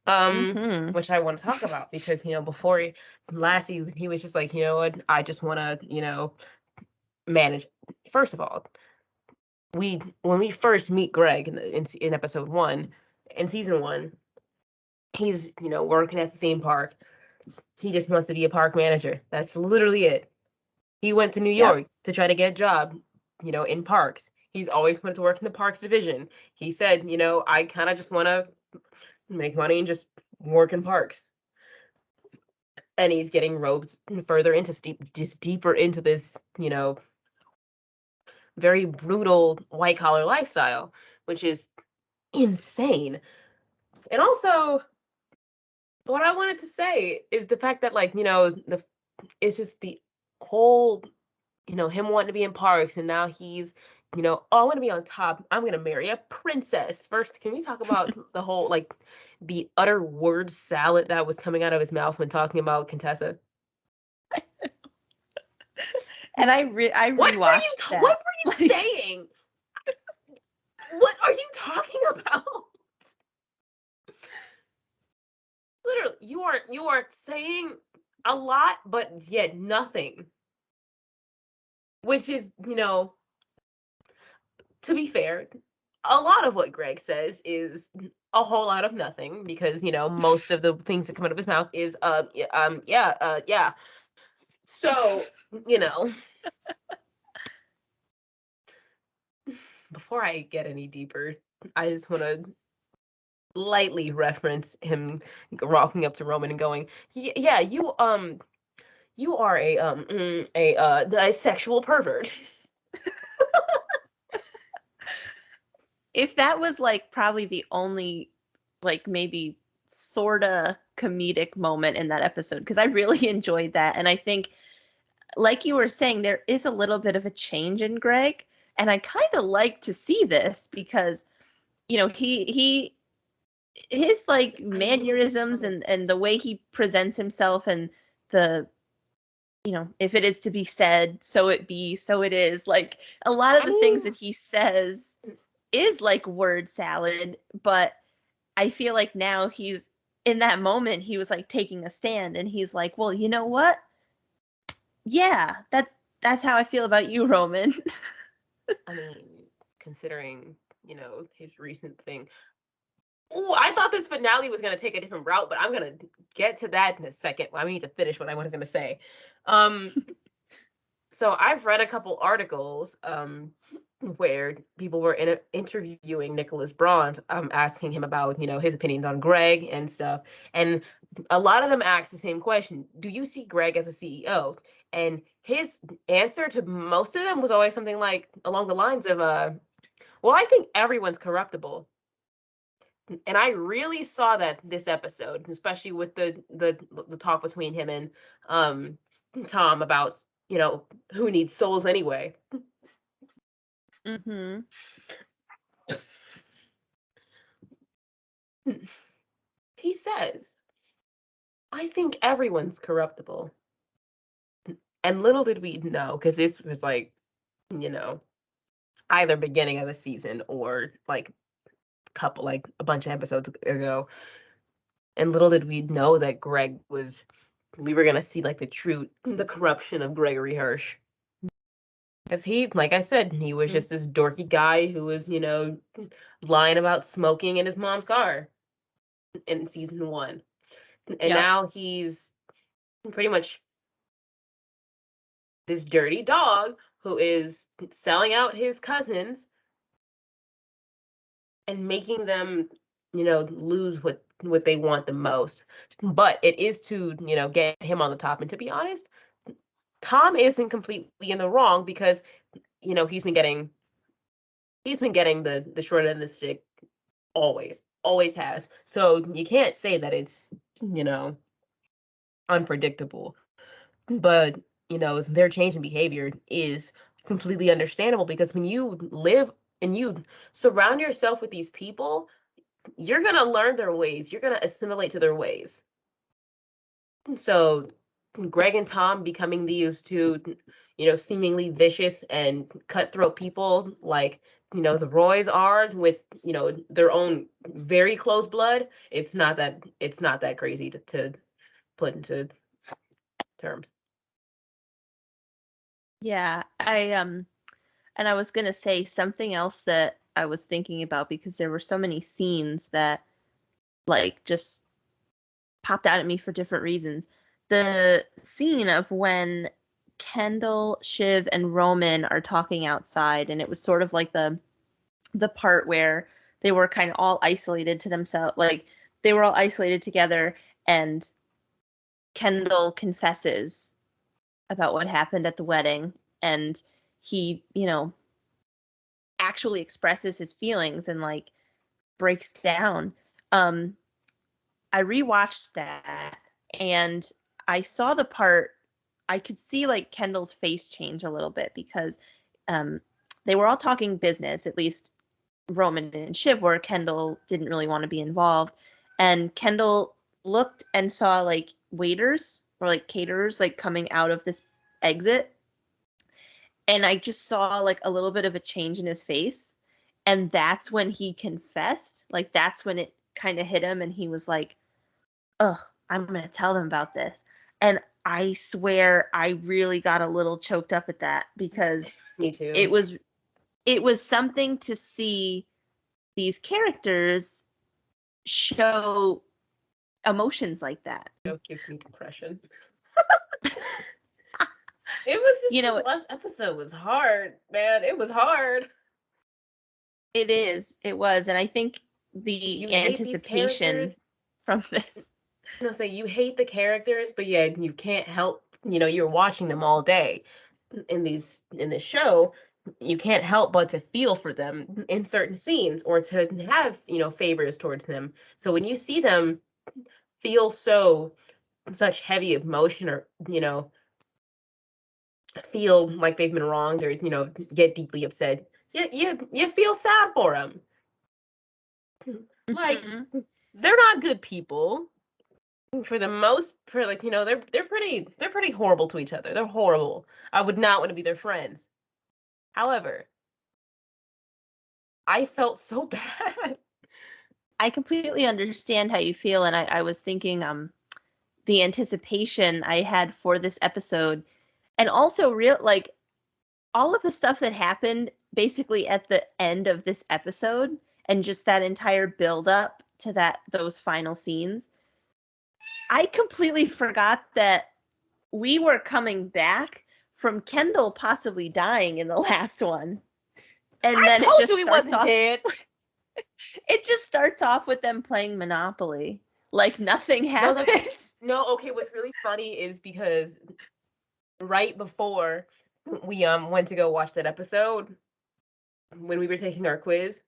S2: Mm-hmm.
S1: Which I want to talk about because before last season he was just like, what, I just want to, manage. First of all, when we first meet Greg in episode 1, in season 1, he's working at the theme park. He just wants to be a park manager. That's literally it. He went to New
S2: Yep.
S1: York to try to get a job, in parks. He's always wanted to work in the parks division. He said, I kind of just want to make money and just work in parks. And he's getting roped further into just deeper into this, very brutal white collar lifestyle, which is insane. And also, what I wanted to say is the fact that, like, it's just the whole, him wanting to be in parks, and now he's, oh, I want to be on top. I'm gonna marry a princess. First, can we talk about the whole, like, the utter word salad that was coming out of his mouth when talking about Contessa?
S2: And I rewatched that.
S1: What were you saying? What are you talking about? Literally, you are saying a lot, but yet nothing. Which is, to be fair, a lot of what Greg says is a whole lot of nothing because, most of the things that come out of his mouth is yeah. So, before I get any deeper, I just want to lightly reference him walking up to Roman and going, "Yeah, you are a sexual pervert."
S2: If that was like probably the only like maybe sorta comedic moment in that episode, because I really enjoyed that. And I think, like you were saying, there is a little bit of a change in Greg. And I kind of like to see this because, he his like mannerisms and the way he presents himself and the if it is to be said, so it be, so it is. Like a lot of the things that he says is like word salad, but I feel like now he's in that moment he was like taking a stand and he's like, well, you know what? Yeah, that's how I feel about you, Roman.
S1: I mean, considering, his recent thing. Oh, I thought this finale was going to take a different route, but I'm going to get to that in a second. I need to finish what I was going to say. So I've read a couple articles where people were interviewing Nicholas Braun, asking him about, his opinions on Greg and stuff. And a lot of them asked the same question: do you see Greg as a CEO? And his answer to most of them was always something like along the lines of, well, I think everyone's corruptible. And I really saw that this episode, especially with the talk between him and Tom about, who needs souls anyway.
S2: Mm-hmm.
S1: He says, I think everyone's corruptible. And little did we know, because this was like, either beginning of the season or like a bunch of episodes ago. And little did we know that we were going to see like the corruption of Gregory Hirsch. Because he, like I said, he was just this dorky guy who was, lying about smoking in his mom's car in season 1. And now he's pretty much this dirty dog who is selling out his cousins and making them, lose what they want the most. But it is to, get him on the top. And to be honest, Tom isn't completely in the wrong because, he's been getting the short end of the stick always has. So you can't say that it's, unpredictable. But, their change in behavior is completely understandable because when you live and you surround yourself with these people, you're going to learn their ways. You're going to assimilate to their ways. So Greg and Tom becoming these two, seemingly vicious and cutthroat people like, the Roys are with, their own very close blood. It's not that crazy to put into terms.
S2: Yeah, and I was gonna say something else that I was thinking about because there were so many scenes that like just popped out at me for different reasons. The scene of when Kendall, Shiv, and Roman are talking outside, and it was sort of like the part where they were kind of all isolated to themselves, like they were all isolated together, and Kendall confesses about what happened at the wedding, and he, actually expresses his feelings and like breaks down. Um, I rewatched that and I saw the part. I could see like Kendall's face change a little bit because um, they were all talking business, at least Roman and Shiv were. Kendall didn't really want to be involved. And Kendall looked and saw like waiters or like caterers like coming out of this exit. And I just saw like a little bit of a change in his face. And that's when he confessed. Like that's when it kind of hit him and he was like, "Ugh, I'm going to tell them about this." And I swear I really got a little choked up at that because
S1: Me too.
S2: it was something to see these characters show emotions like that.
S1: It gives me depression. It was just,
S2: You know,
S1: this last episode was hard, man. It was hard.
S2: it was. And I think the
S1: You hate these
S2: anticipation
S1: characters.
S2: from this.
S1: You know, say you hate the characters, but yeah, you can't help, you're watching them all day in this show. You can't help but to feel for them in certain scenes or to have, favors towards them. So when you see them feel such heavy emotion or, feel like they've been wronged or, get deeply upset, you feel sad for them. Like,
S2: Mm-hmm.
S1: they're not good people. For the most, for like, they're pretty horrible to each other. They're horrible. I would not want to be their friends. However, I felt so bad.
S2: I completely understand how you feel. And I was thinking, the anticipation I had for this episode and also real like all of the stuff that happened basically at the end of this episode and just that entire build up to those final scenes. I completely forgot that we were coming back from Kendall possibly dying in the last one. And
S1: I
S2: then it
S1: told you
S2: just
S1: he
S2: starts
S1: wasn't
S2: off
S1: dead.
S2: it just starts off with them playing Monopoly. Like nothing
S1: No,
S2: happens.
S1: no. Okay, what's really funny is because right before we went to go watch that episode, when we were taking our quiz,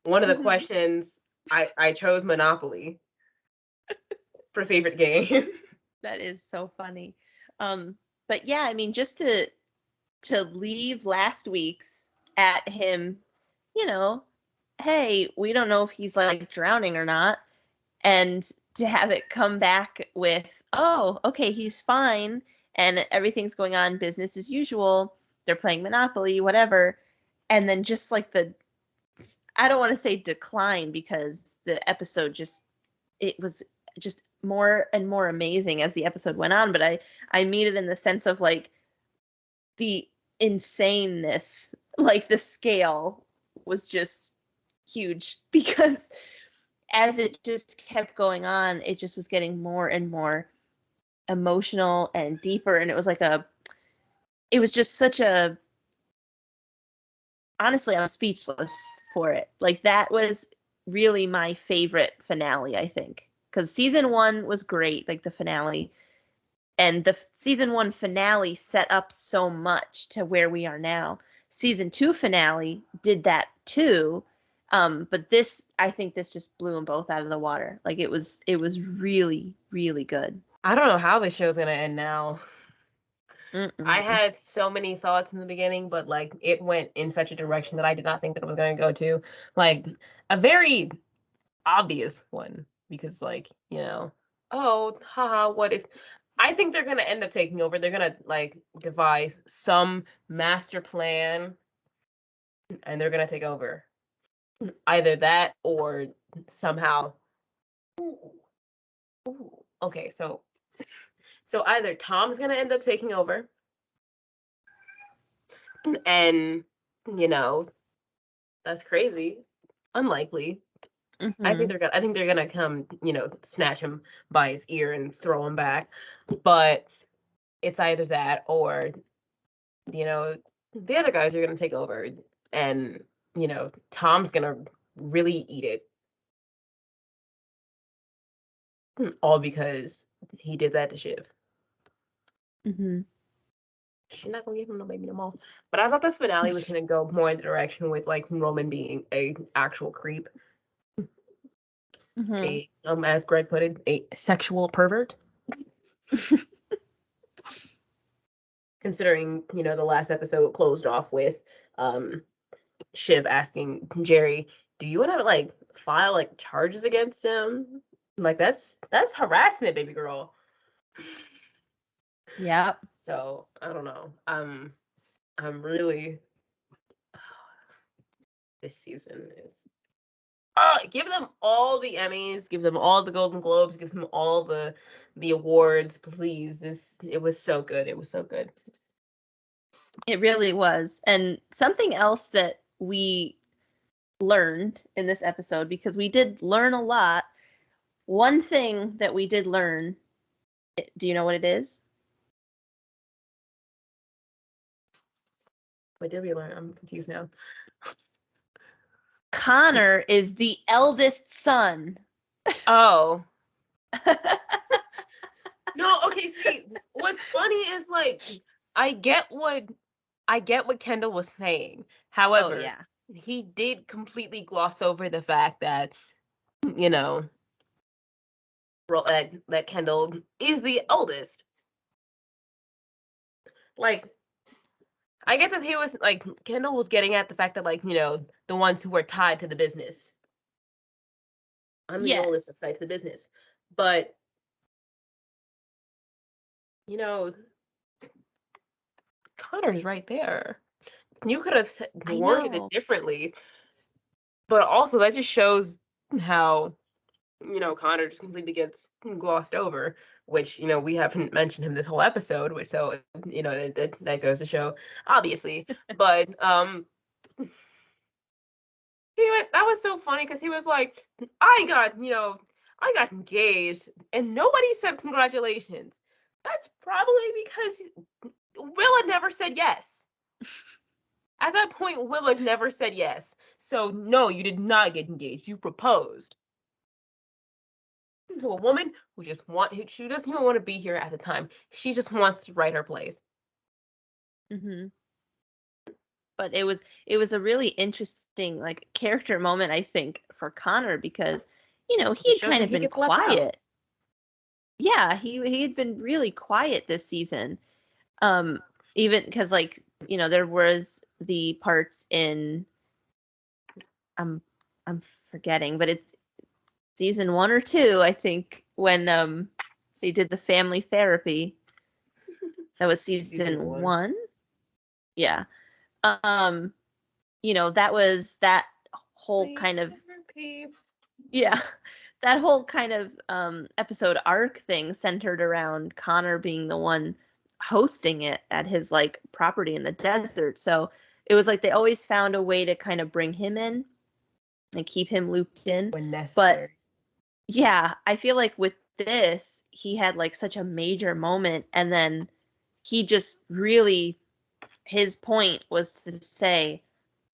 S1: one of the
S2: Mhm.
S1: questions I chose Monopoly for favorite game.
S2: That is so funny. But yeah, I mean, just to leave last week's at him, you know, hey, we don't know if he's like drowning or not, and to have it come back with, oh, okay, he's fine, and everything's going on business as usual. They're playing Monopoly, whatever, and then just like I don't want to say decline because the episode just it was just more and more amazing as the episode went on, but I mean it in the sense of like the insaneness, like the scale was just huge because as it just kept going on, it just was getting more and more emotional and deeper, and it was just such a honestly, I'm speechless for it. Like that was really my favorite finale, I think. Because season one was great, like the finale. And the season one finale set up so much to where we are now. Season two finale did that too. But this, I think this just blew them both out of the water. Like it was really, really good.
S1: I don't know how this show's gonna end now. I
S2: Mm-mm.
S1: had so many thoughts in the beginning, but like it went in such a direction that I did not think that it was going to go to. Like a very obvious one because like, oh, haha, what if I think they're going to end up taking over. They're going to like devise some master plan and they're going to take over. Either that or somehow ooh, okay, so either Tom's going to end up taking over and you know, that's crazy. Unlikely.
S2: Mm-hmm.
S1: I think they're gonna come, snatch him by his ear and throw him back. But it's either that or, you know, the other guys are gonna take over and, Tom's gonna really eat it. All because he did that to Shiv.
S2: Mm-hmm.
S1: She's not gonna give him no baby no more. But I thought this finale was gonna go more in the direction with like Roman being a actual creep.
S2: Mm-hmm.
S1: A as Greg put it, a sexual pervert. Considering the last episode closed off with um Shiv asking Jerry, do you want to like file like charges against him? Like that's harassment, baby girl.
S2: Yep.
S1: So I don't know. I'm really this season is give them all the Emmys, give them all the Golden Globes, give them all the awards, please. It was so good. It was so good.
S2: It really was. And something else that we learned in this episode, because we did learn a lot. One thing that we did learn, do you know what it is?
S1: What did we learn? I'm confused now.
S2: Connor is the eldest son.
S1: Oh. No, okay, see, what's funny is like I get what Kendall was saying. However,
S2: Oh, yeah.
S1: he did completely gloss over the fact that, you know, that Kendall is the eldest. Like, I get that he was like Kendall was getting at the fact that, like, the ones who were tied to the business. I'm the oldest
S2: Yes.
S1: that's tied to the business. But, you know, Connor's right there. You could have
S2: I
S1: worded it
S2: know.
S1: differently, but also that just shows how Connor just completely gets glossed over, which we haven't mentioned him this whole episode, which so that goes to show, obviously. But that was so funny because he was like, I got engaged, and nobody said congratulations. That's probably because Willa never said yes. At that point, Willa never said yes. So no, you did not get engaged. You proposed to a woman who she doesn't even want to be here at the time. She just wants to write her plays.
S2: Mm-hmm. But it was a really interesting like character moment, I think, for Connor, because he
S1: Just
S2: had
S1: shows
S2: kind
S1: that
S2: of
S1: he
S2: been
S1: gets left out.
S2: quiet. Yeah, he had been really quiet this season. Um, Even because like there was the parts in I'm forgetting, but it's season 1 or 2, I think, when they did the family therapy. That was
S1: Season
S2: season
S1: one.
S2: 1. Yeah. Um, that was that whole kind of yeah, that whole kind of episode arc thing centered around Connor being the one hosting it at his like property in the desert. So it was like they always found a way to kind of bring him in and keep him looped in.
S1: When
S2: But
S1: necessary.
S2: yeah, I feel like with this, he had like such a major moment, and then he just really, his point was to say,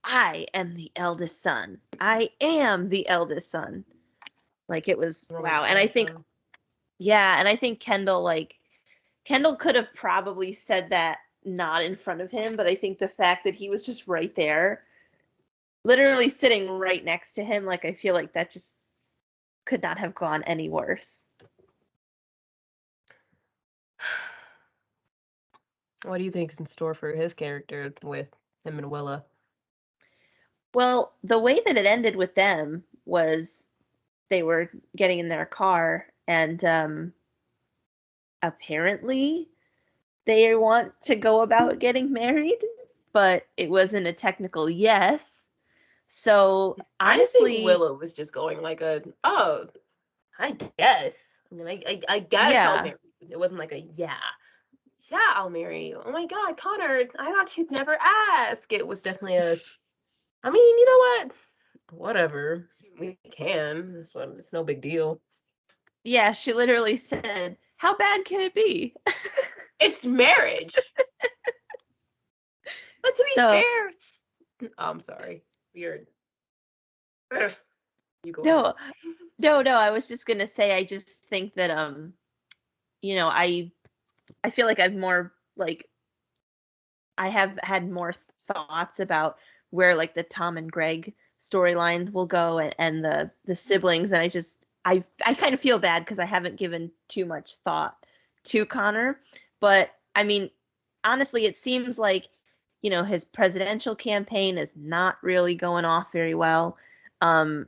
S2: I am the eldest son. I am the eldest son. Like it was
S1: Roman's
S2: wow. And I
S1: eldest
S2: think,
S1: son.
S2: yeah, and I think Kendall could have probably said that not in front of him, but I think the fact that he was just right there, literally sitting right next to him, like I feel like that just could not have gone any worse.
S1: What do you think is in store for his character with him and Willa?
S2: Well, the way that it ended with them was they were getting in their car, and apparently they want to go about getting married, but it wasn't a technical yes. So
S1: I think
S2: honestly,
S1: Willa was just going like oh, I guess. I mean, I guess I'll
S2: yeah,
S1: marry you. It wasn't like a yeah, I'll marry you. Oh my God, Connor, I thought you'd never ask. It was definitely I mean, you know what? Whatever. We can. It's no big deal.
S2: yeah, she literally said, "How bad can it be?"
S1: It's marriage. But to be
S2: So
S1: fair, oh, I'm sorry. Weird. You go ahead.
S2: no, no, I was just gonna say, I just think that I feel like I've more like I have had more thoughts about where like the Tom and Greg storyline will go, and the siblings, and I kind of feel bad because I haven't given too much thought to Connor. But I mean, honestly, it seems like his presidential campaign is not really going off very well. Um,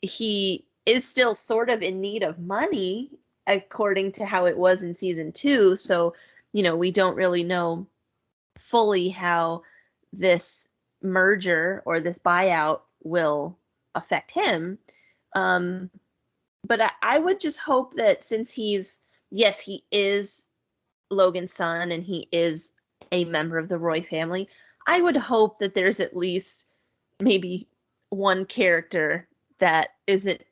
S2: he is still sort of in need of money according to how it was in season 2. So we don't really know fully how this merger or this buyout will affect him. But I would just hope that since yes, he is Logan's son and he is a member of the Roy family, I would hope that there's at least maybe one character that isn't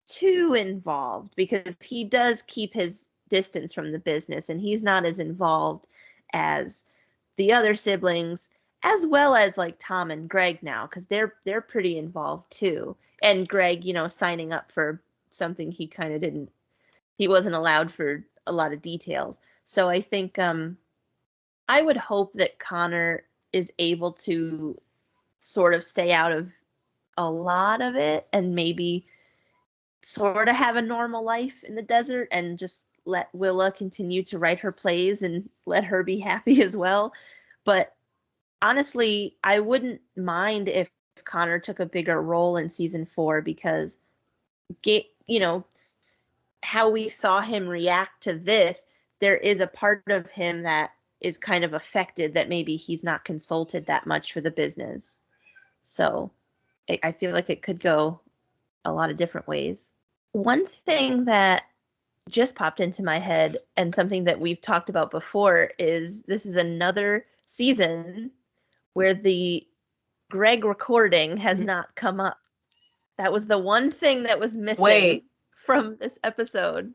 S2: too involved, because he does keep his distance from the business and he's not as involved as the other siblings, as well as like Tom and Greg now, because they're pretty involved too. And Greg, signing up for something he wasn't allowed for a lot of details. So I think I would hope that Connor is able to sort of stay out of a lot of it and maybe sort of have a normal life in the desert and just let Willa continue to write her plays and let her be happy as well. But honestly, I wouldn't mind if Connor took a bigger role in season 4, because how we saw him react to this, there is a part of him that is kind of affected, that maybe he's not consulted that much for the business. So I feel like it could go a lot of different ways. One thing that just popped into my head, and something that we've talked about before, is this is another season where the Greg recording has not come up. That was the one thing that was missing from this episode.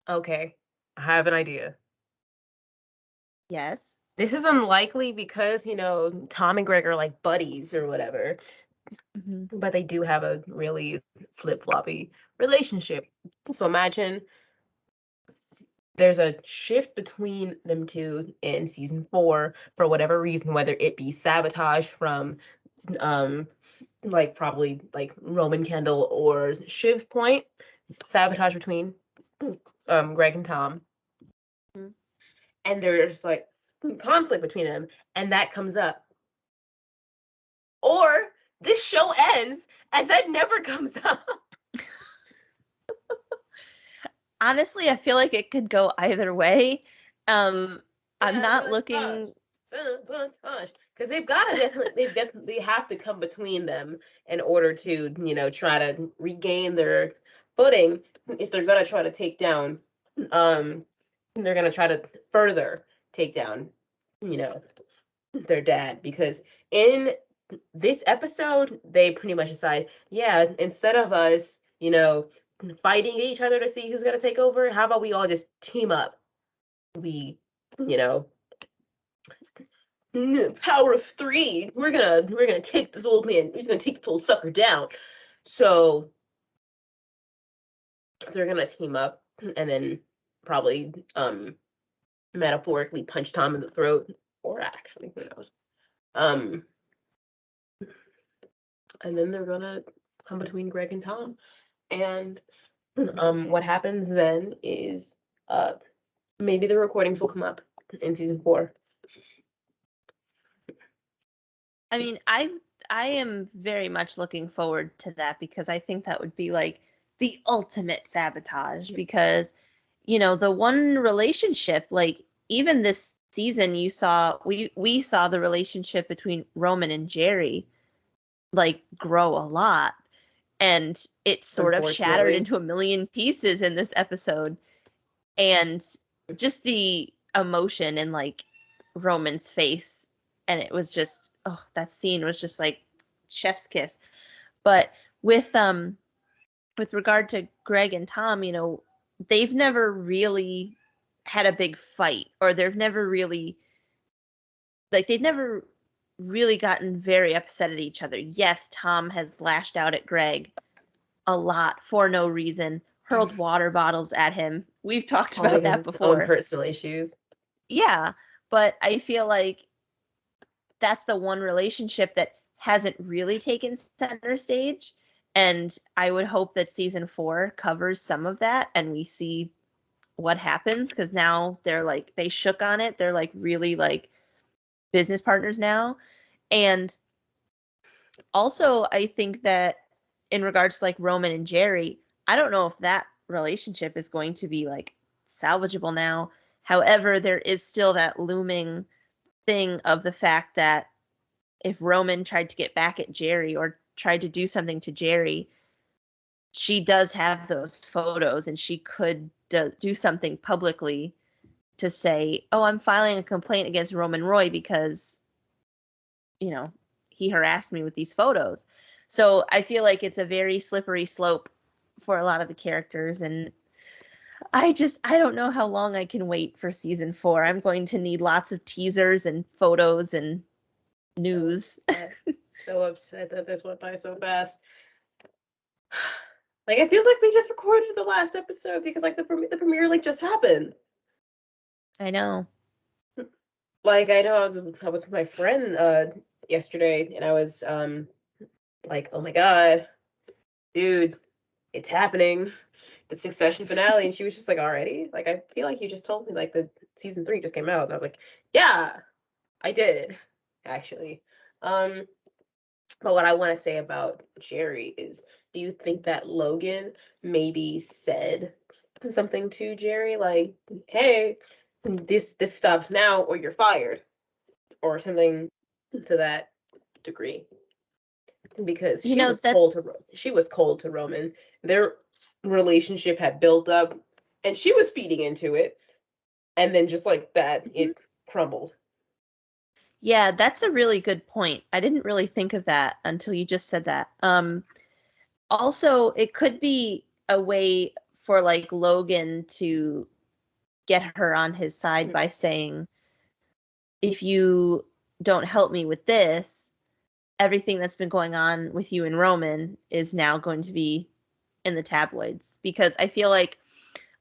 S1: Okay, I have an idea.
S2: Yes.
S1: This is unlikely because, Tom and Greg are like buddies or whatever. Mm-hmm. But they do have a really flip-floppy relationship. So imagine there's a shift between them two in season 4 for whatever reason, whether it be sabotage from probably like Roman Kendall or Shiv's point, sabotage between Greg and Tom. Mm-hmm. And there's like conflict between them, and that comes up. Or this show ends and that never comes up.
S2: Honestly, I feel like it could go either way. I'm not looking
S1: sabotage, because they definitely have to come between them in order to try to regain their footing. If they're gonna try to take down, they're gonna try to further take down their dad, because in this episode they pretty much decide, yeah, instead of us fighting each other to see who's gonna take over, how about we all just team up? We power of 3, we're gonna take this old man, he's gonna take this old sucker down. So they're gonna team up and then probably metaphorically punch Tom in the throat, or actually who knows. And then they're gonna come between Greg and Tom, and what happens then is maybe the recordings will come up in season 4.
S2: I mean, I am very much looking forward to that, because I think that would be like the ultimate sabotage, because the one relationship, like even this season we saw the relationship between Roman and Jerry like grow a lot, and it sort of shattered into a million pieces in this episode. And just the emotion in like Roman's face, and it was just, oh, that scene was just like chef's kiss. But with regard to Greg and Tom, they've never really had a big fight, or they've never really gotten very upset at each other. Yes, Tom has lashed out at Greg a lot for no reason, hurled water bottles at him. We've talked about that before.
S1: Own personal issues.
S2: Yeah, but I feel like that's the one relationship that hasn't really taken center stage. And I would hope that season 4 covers some of that and we see what happens, because now they're like, they shook on it. They're like really like business partners now. And also, I think that in regards to like Roman and Jerry, I don't know if that relationship is going to be like salvageable now. However, there is still that looming thing of the fact that if Roman tried to get back at Jerry or tried to do something to Jerry, she does have those photos and she could do something publicly to say, oh, I'm filing a complaint against Roman Roy because, you know, he harassed me with these photos. So I feel like it's a very slippery slope for a lot of the characters. And I don't know how long I can wait for season 4. I'm going to need lots of teasers and photos and news.
S1: So upset that this went by so fast. Like, it feels like we just recorded the last episode because, like, the premiere, like, just happened.
S2: I know.
S1: Like, I know I was with my friend yesterday, and I was like, oh my god, dude, it's happening. The Succession finale, and she was just like, already? Like, I feel like you just told me, like, the season 3 just came out, and I was like, yeah, I did, actually. But what I want to say about Jerry is, do you think that Logan maybe said something to Jerry, like, hey, this stops now or you're fired, or something to that degree? Because
S2: You
S1: she
S2: know,
S1: was cold to
S2: that's
S1: Roman. Their relationship had built up, and she was feeding into it, and then just like that, it crumbled.
S2: yeah, that's a really good point. I didn't really think of that until you just said that. Also, it could be a way for like Logan to get her on his side by saying, if you don't help me with this, everything that's been going on with you and Roman is now going to be in the tabloids. Because I feel like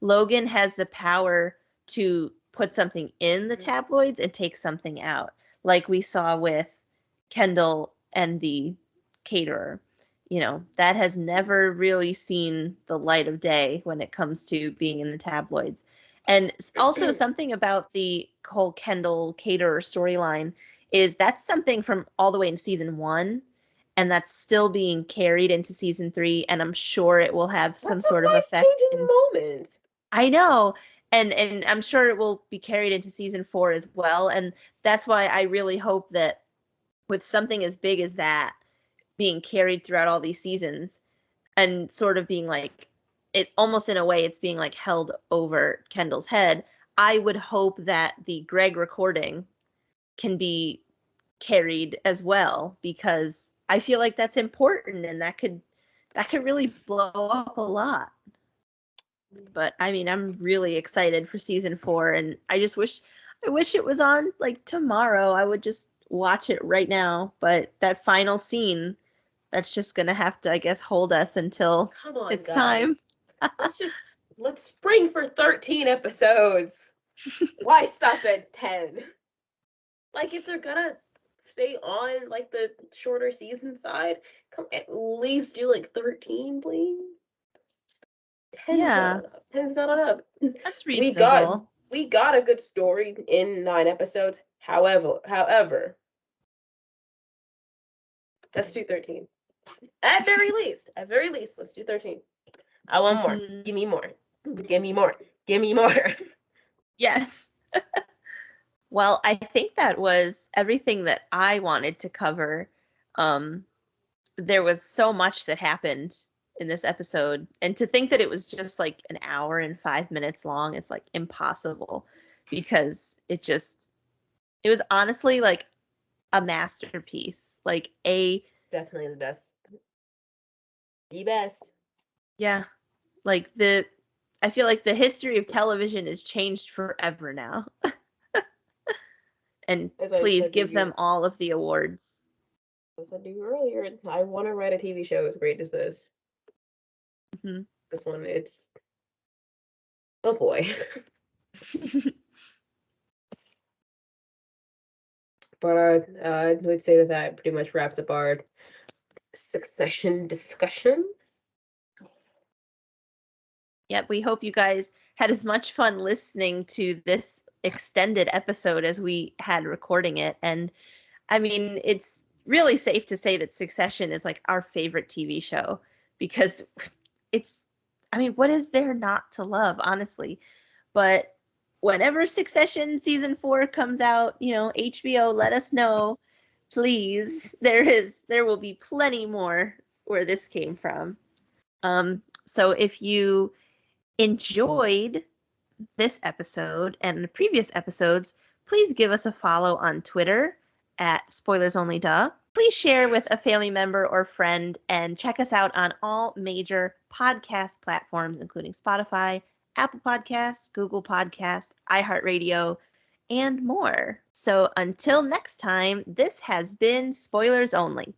S2: Logan has the power to put something in the tabloids and take something out, like we saw with Kendall and the caterer. You know, that has never really seen the light of day when it comes to being in the tabloids. And also something about the whole Kendall caterer storyline is that's something from all the way in season 1, and that's still being carried into season 3, and I'm sure it will have some
S1: That's a
S2: sort of effect
S1: life-changing
S2: in.
S1: moment.
S2: I know. And I'm sure it will be carried into season 4 as well. And that's why I really hope that with something as big as that being carried throughout all these seasons and sort of being like, it almost in a way it's being like held over Kendall's head, I would hope that the Greg recording can be carried as well, because I feel like that's important and that could really blow up a lot. But I mean, I'm really excited for season 4, and I wish it was on like tomorrow. I would just watch it right now. But that final scene, that's just gonna have to, I guess, hold us until
S1: Come on,
S2: it's time.
S1: guys. Let's spring for 13 episodes. Why stop at 10? Like, if they're gonna stay on like the shorter season side, come at least do like 13, please. 10's not
S2: Yeah,
S1: enough. 10's not enough.
S2: that's
S1: We got
S2: reasonable.
S1: we got a good story in 9 episodes. However, let's do 13. At very least, let's do 13. I want more.
S2: Mhm.
S1: Give me more. Give me more. Give me more.
S2: Yes. Well, I think that was everything that I wanted to cover. Um, there was so much that happened in this episode, and to think that it was just like an hour and 5 minutes long, it's like impossible, because it was honestly like a masterpiece, like a
S1: Definitely the best. The best.
S2: yeah, like the I feel like the history of television has changed forever now. And
S1: As I
S2: please
S1: said to
S2: give
S1: you,
S2: them all of the awards.
S1: as I said to you earlier, I want to write a TV show as great as this.
S2: Mhm.
S1: This one, it's oh boy. But I would say that that pretty much wraps up our Succession discussion.
S2: Yep, we hope you guys had as much fun listening to this extended episode as we had recording it. And I mean, it's really safe to say that Succession is like our favorite TV show, because it's, I mean, what is there not to love, honestly? But whenever Succession season 4 comes out, HBO, let us know, please. There will be plenty more where this came from. So if you enjoyed this episode and the previous episodes, please give us a follow on Twitter at Spoilers Only Duh. Please share with a family member or friend and check us out on all major podcast platforms, including Spotify, Apple Podcasts, Google Podcasts, iHeartRadio, and more. So until next time, this has been Spoilers Only.